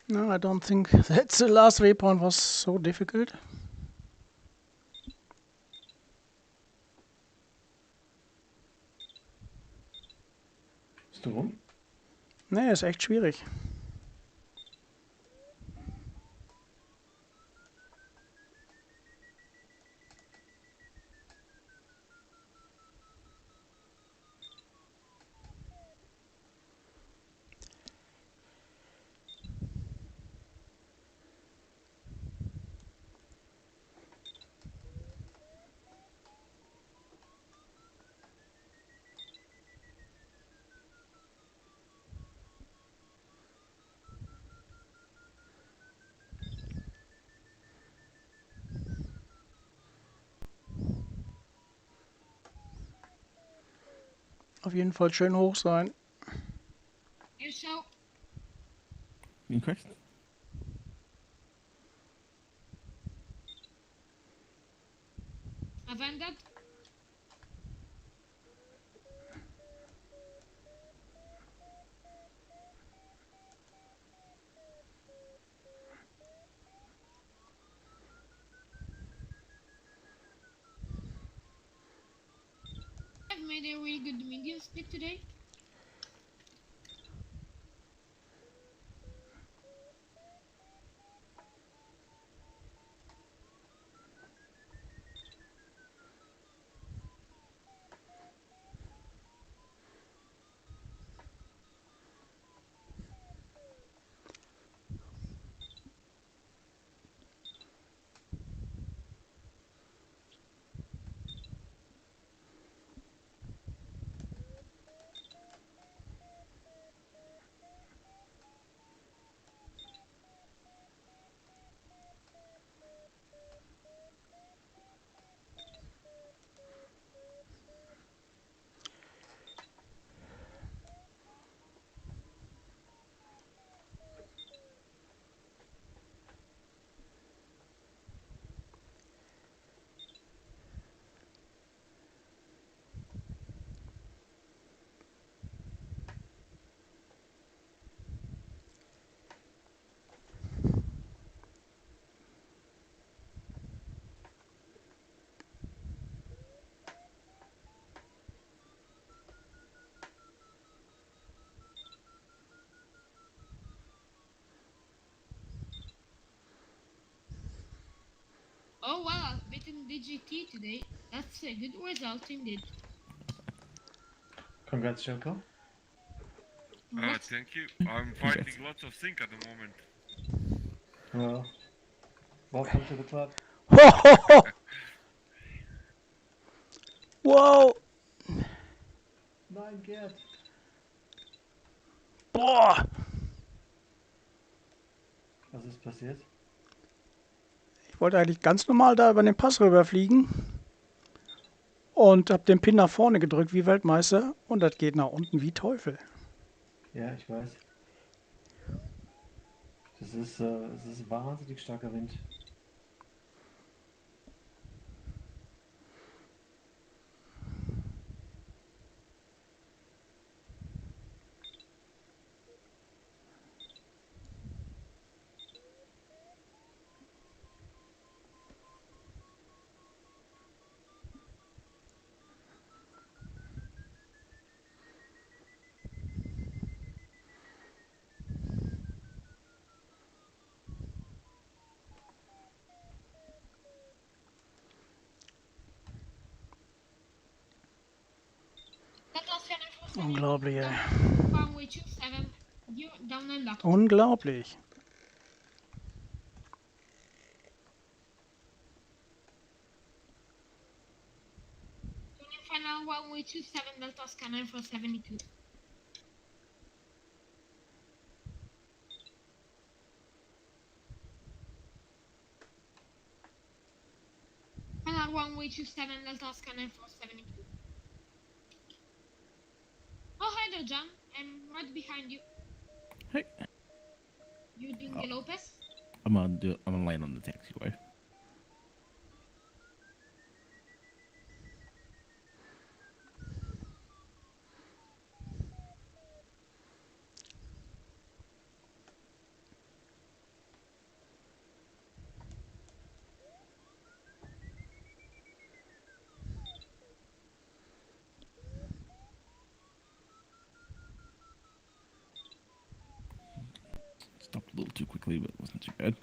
No, I don't think that the last waypoint was so difficult. Bist du rum? Nee, ist echt schwierig. Auf jeden Fall schön hoch sein. Here, so Okay. I've ended. I've made a really good medium split today. Oh wow, I've beaten DGT today. That's a good result indeed. Congrats, Joko. What? Thank you. I'm fighting lots of things at the moment. Well, welcome to the club. Wow! Mein Gott. Boah! Was ist passiert? Ich wollte eigentlich ganz normal da über den Pass rüberfliegen und habe den Pin nach vorne gedrückt wie Weltmeister und das geht nach unten wie Teufel. Ja, ich weiß. Es ist wahnsinnig starker Wind. Unglaublich, ey. Runway 27, you're down and locked. Unglaublich. Final runway 27, Delta scanner for 72. Final runway 27, Delta scanner for 72. Oh, hi there, John. I'm right behind you. Hey, You doing the Lopez? I'm gonna land on the taxiway. Stopped a little too quickly, but it wasn't too bad.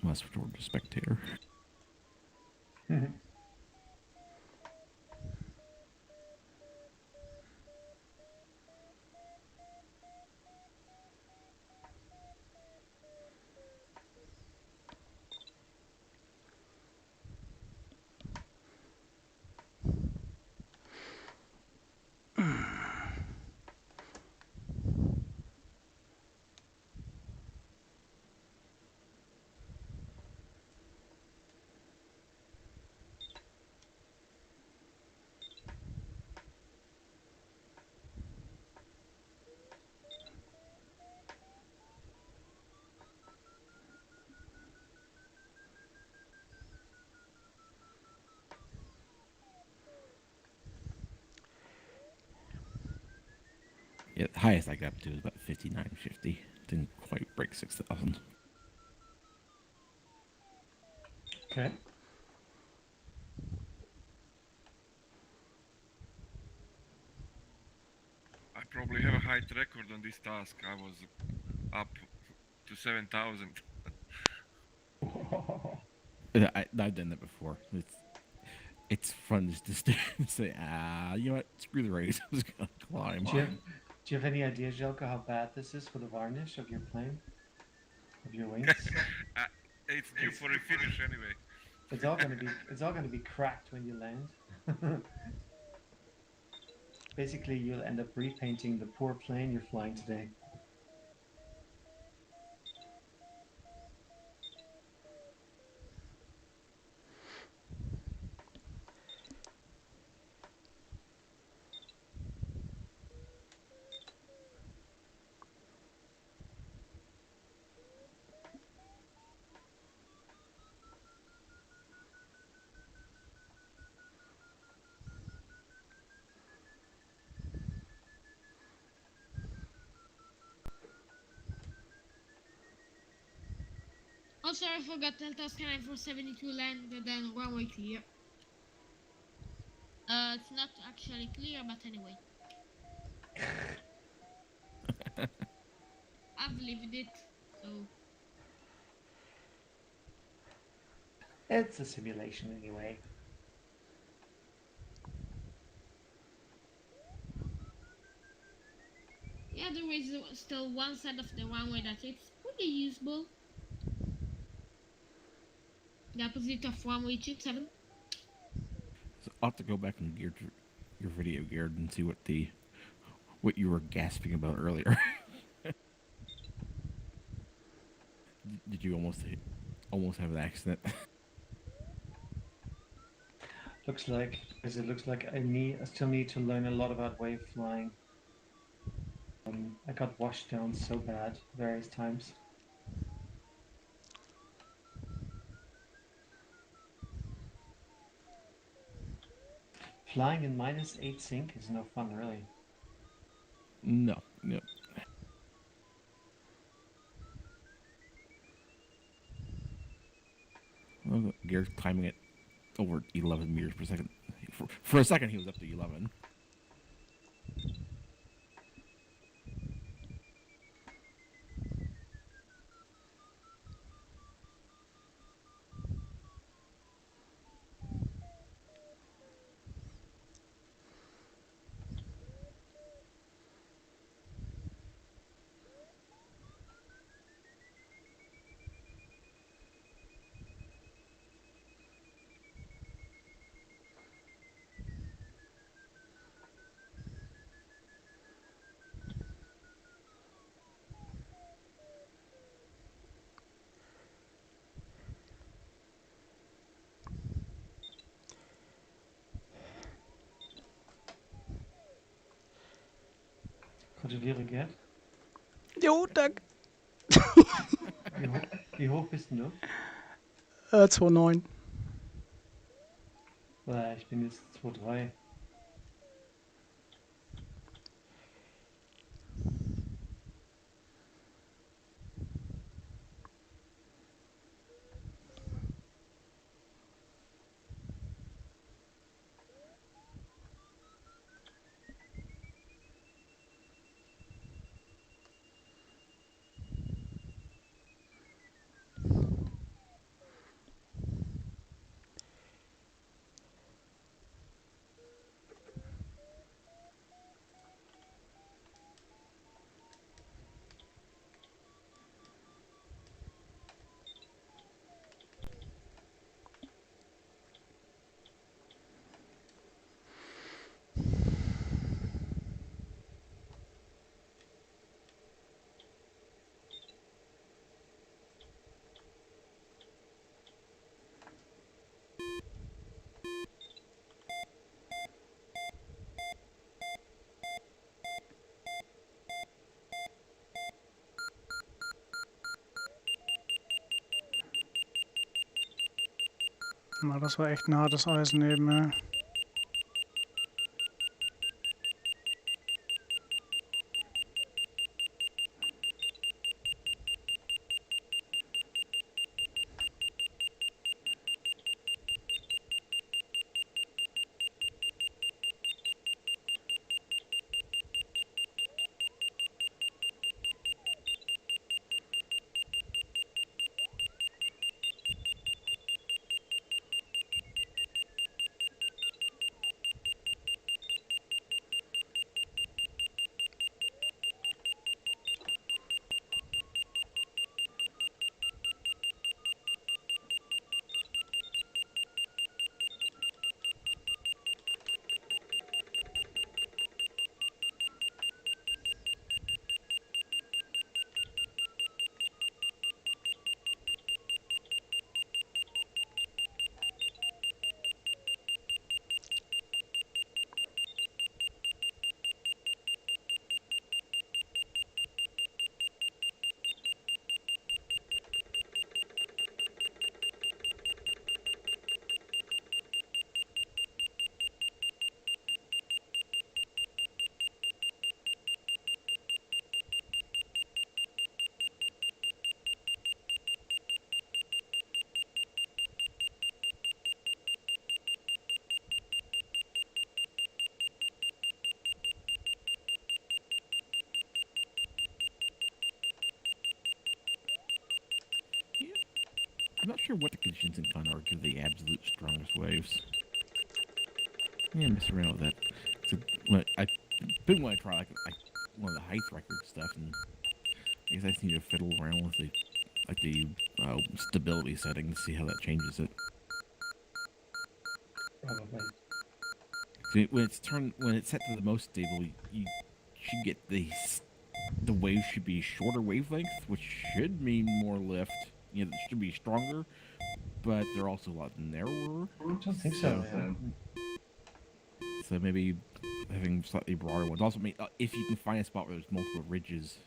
Must toward the spectator. Yeah, the highest I got up to was about 5950. Didn't quite break 6,000. Okay. I probably have a height record on this task. I was up to 7,000. I've done that before. It's fun just to stay and say, you know what? Screw the race. I'm just gonna climb. Do you have any idea, Jelka, how bad this is for the varnish of your plane? Of your wings? It's due for a finish anyway. It's all gonna be cracked when you land. Basically, you'll end up repainting the poor plane you're flying today. Also, I forgot Delta scanning for 72 landed and runway clear. It's not actually clear, but anyway. I've lived it, so. It's a simulation anyway. Yeah, there is still one side of the runway that it's pretty usable. The opposite of runway 27. So I'll have to go back and gear your video, Garrett, and see what you were gasping about earlier. Did you almost have an accident? Looks like, because it looks like I still need to learn a lot about wave flying. I got washed down so bad various times. Flying in -8 sync is no fun, really. No. Well, Garrett's climbing at over 11 meters per second. For a second, he was up to 11. Gratuliere, Gerd. Jo, danke. Wie hoch bist du? 2,9. Ich bin jetzt 2,3. Na, das war echt ein hartes Eisen eben, ja. I'm not sure what the conditions in Condor give the absolute strongest waves. Yeah, mess around with that. So, I've been wanting to try like one of the height record stuff, and I guess I just need to fiddle around with the stability setting to see how that changes it. Probably. So when it's set to the most stable, you should get the wave should be shorter wavelength, which should mean more lift. You know, it should be stronger, but they're also a lot narrower. I don't think so. So maybe having slightly broader ones. Also, if you can find a spot where there's multiple ridges,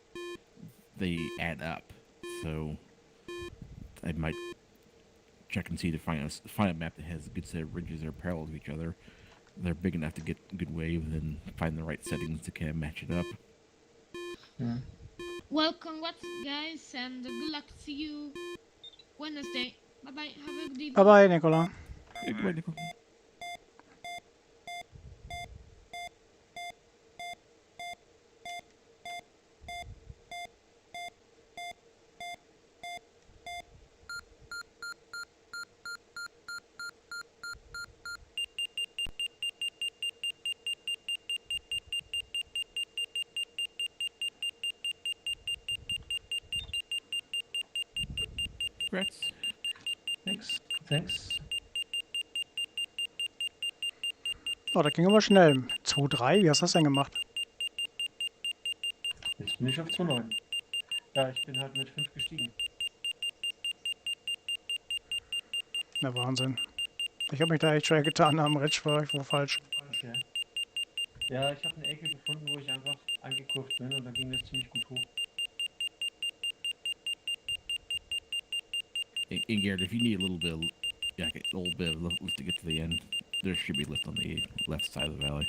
they add up. So I might check and see to find a map that has a good set of ridges that are parallel to each other. They're big enough to get a good wave, and then find the right settings to kind of match it up. Yeah. Well, congrats, guys, and good luck. See you Wednesday. Bye bye. Have a good evening. Bye bye, Nicola. Hey, go ahead, Nicole. Congrats. Thanks. Oh, das ging aber schnell. 2,3, wie hast du das denn gemacht? Jetzt bin ich auf 2,9. Ja, ich bin halt mit 5 gestiegen. Na, Wahnsinn. Ich habe mich da echt schwer getan am Ridge, war ich wohl falsch. Okay. Ja, ich habe eine Ecke gefunden, wo ich einfach angekurvt bin und da ging das ziemlich gut hoch. And Garrett, if you need a little bit of lift to get to the end, there should be lift on the left side of the valley.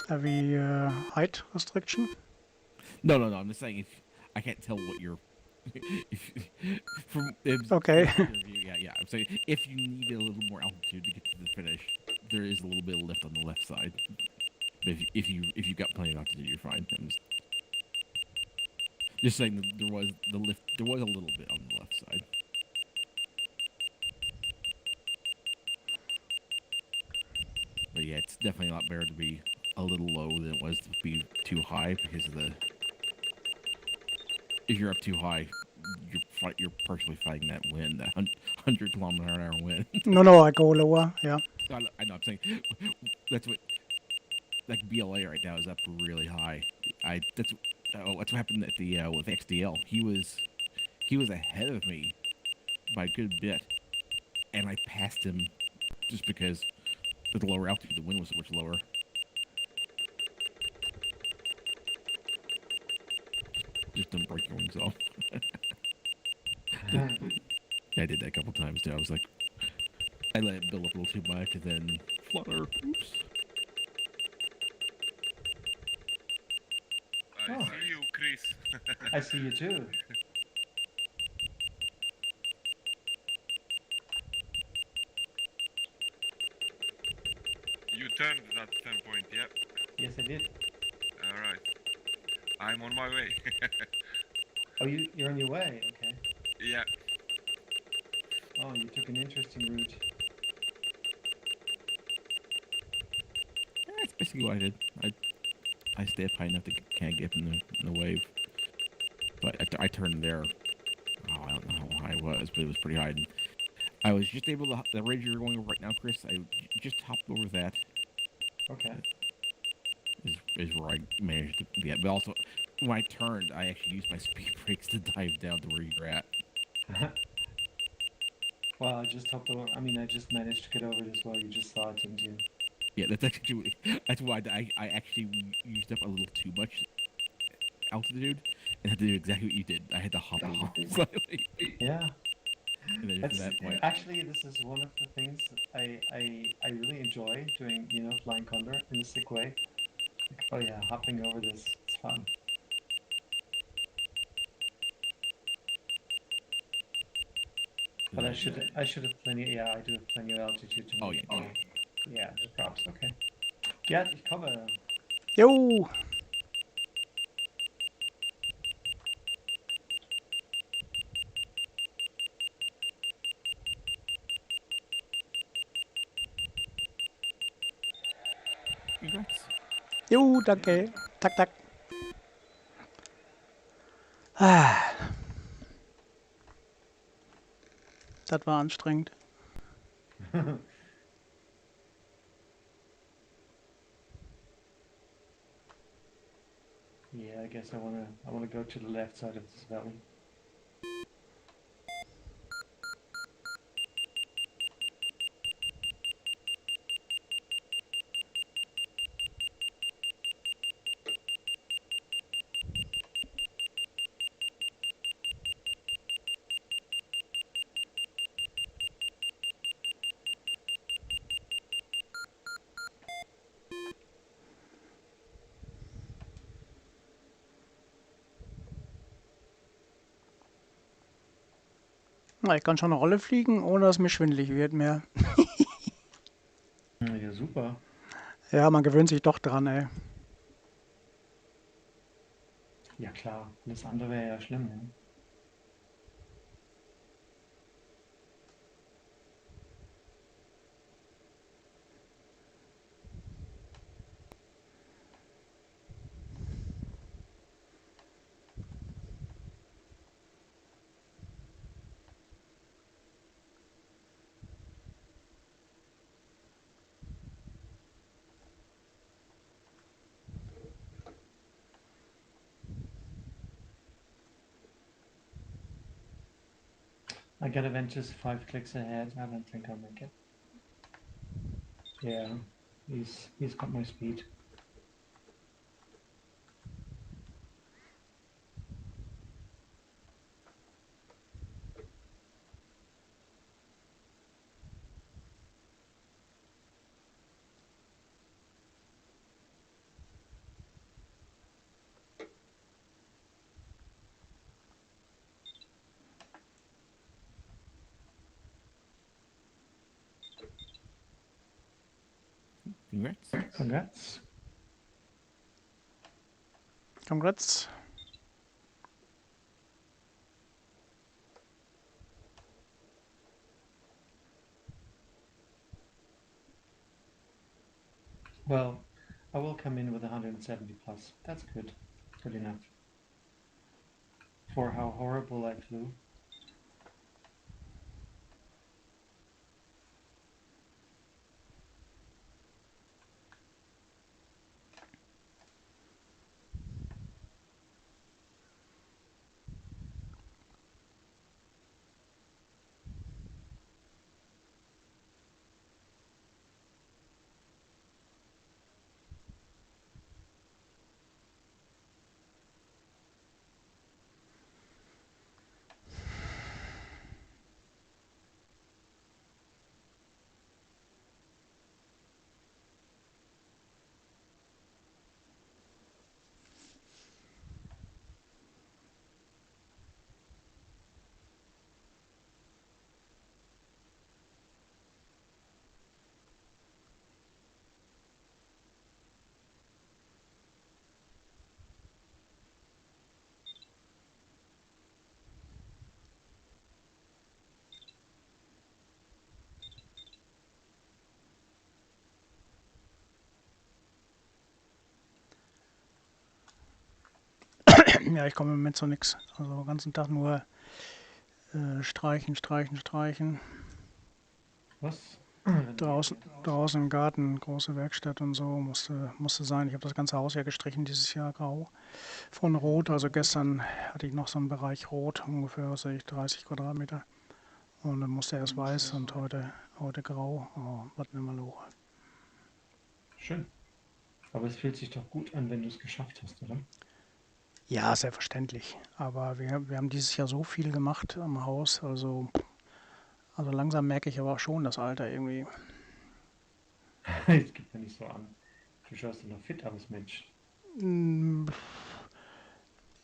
Heavy height restriction? No. I'm just saying, if I can't tell what you're. Okay. Yeah. I'm saying if you need a little more altitude to get to the finish, there is a little bit of lift on the left side. But if you got plenty of altitude, you're fine. I'm just saying that there was a little bit on the left side. But yeah, it's definitely a lot better to be a little low than it was to be too high, because of the. If you're up too high, you're partially fighting that wind, that 100-kilometer-an-hour wind. No, I go lower, yeah. I know. I'm saying that's what, like BLA right now is up really high. That's what happened at the with XDL. He was ahead of me by a good bit, and I passed him just because with the lower altitude, the wind was so much lower. Just don't break your wings off. I did that a couple times too. I was like, I let it build up a little too much and then flutter. Oops. I see you, Chris. I see you too. You turned that turn point, yep. Yes, I did. Alright. I'm on my way. Oh, you're on your way? Okay. Yeah. Oh, you took an interesting route. That's basically what I did. I stay up high enough to kind of get up in the wave. But I turned there. Oh, I don't know how high it was, but it was pretty high. And I was just able to, the ridge you're going over right now, Chris, I just hopped over that. Okay. Is where I managed to get. But also, when I turned, I actually used my speed brakes to dive down to where you're at. Well, I just hopped over. I mean, I just managed to get over it as well. You just saw it, didn't you? Yeah, that's why I actually used up a little too much altitude and had to do exactly what you did. I had to hop over slightly. Yeah. And then from that point, Actually, this is one of the things I really enjoy doing. You know, flying Condor in a sick way. Like, oh yeah, hopping over this, it's fun. But I should have plenty. Yeah, I do have plenty of altitude to Oh, make. yeah. Yeah, no props. Okay. Ja, ich komme. Jo, Congrats. jo, danke. Tak, tak. Ah, das war anstrengend. Yeah, I guess I wanna go to the left side of this valley. Na, ich kann schon eine Rolle fliegen, ohne dass mir schwindelig wird mehr. Ja, super. Ja, man gewöhnt sich doch dran, ey. Ja klar, das andere wäre ja schlimm. Ne? I got Aventus 5 clicks ahead. I don't think I'll make it. Yeah, he's got my speed. Congrats. Congrats. Congrats. Well, I will come in with 170 plus. That's good. Good enough. For how horrible I flew. Ja, ich komme im Moment zu nichts. Also den ganzen Tag nur streichen, streichen, streichen. Was? Draußen im Garten, große Werkstatt und so, musste sein. Ich habe das ganze Haus ja gestrichen dieses Jahr grau. Von Rot, also gestern hatte ich noch so einen Bereich Rot, ungefähr, was weiß ich, 30 Quadratmeter. Und dann musste erst weiß und heute grau. Oh, was nimm mal hoch. Schön. Aber es fühlt sich doch gut an, wenn du es geschafft hast, oder? Ja, selbstverständlich. Aber wir haben dieses Jahr so viel gemacht am Haus, also langsam merke ich aber auch schon das Alter irgendwie. Es gibt ja nicht so an. Du schaust ja noch fit aus, Mensch. Mm,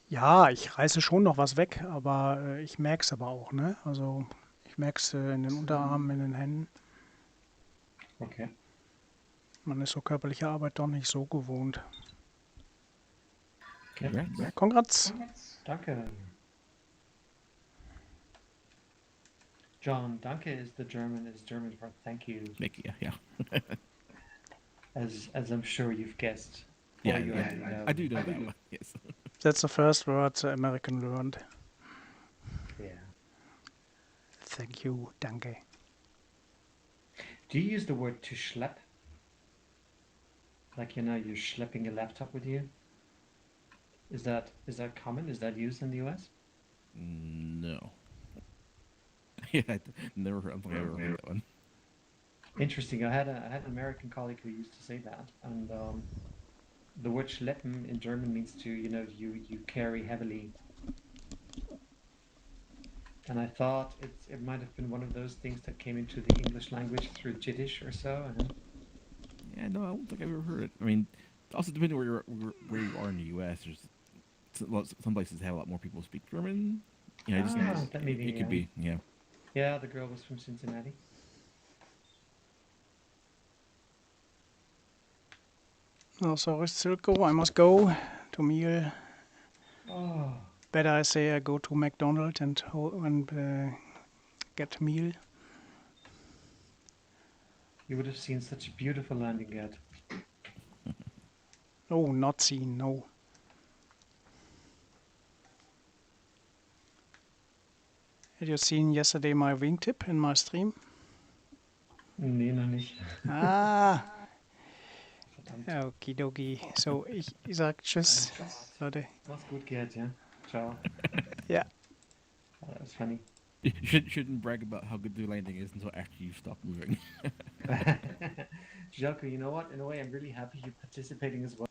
Ja, ich reiße schon noch was weg, aber ich merke es aber auch, ne? Also ich Max in den Unterarmen, in den Händen. Okay. Man ist so körperliche Arbeit doch nicht so gewohnt. Okay. Congrats. Congrats! Danke. John, danke is German for thank you, Mickey, yeah. as I'm sure you've guessed. Yeah, Or you yeah. already know. I do know that one. Yes. That's the first word the American learned. Yeah. Thank you, danke. Do you use the word to schlep? Like, you're schlepping a laptop with you? Is that common? Is that used in the US? No. Yeah, I never heard. I don't think I ever heard that one. Interesting. I had an American colleague who used to say that, and the word schleppen in German means to, you carry heavily. And I thought it might have been one of those things that came into the English language through Yiddish or so. Yeah, no, I don't think I've ever heard it. I mean, also depending where you are in the U.S., some places have a lot more people speak German. You know, that may be, it could be, yeah. Yeah, the girl was from Cincinnati. Oh, sorry, Silko, I must go to meal. Oh, Better I say I go to McDonald's and get meal. you would have seen such a beautiful landing yet. Oh, not seen, no. Had you seen yesterday my wingtip in my stream? Nee, noch nicht. Ah, Verdammt. okidoki. So, ich sag Tschüss, Leute. Mach's gut, Gerd, yeah? Ciao. Yeah. Oh, that was funny. You shouldn't brag about how good the landing is until after you stop moving. Jelko, you know what? In a way, I'm really happy you're participating as well.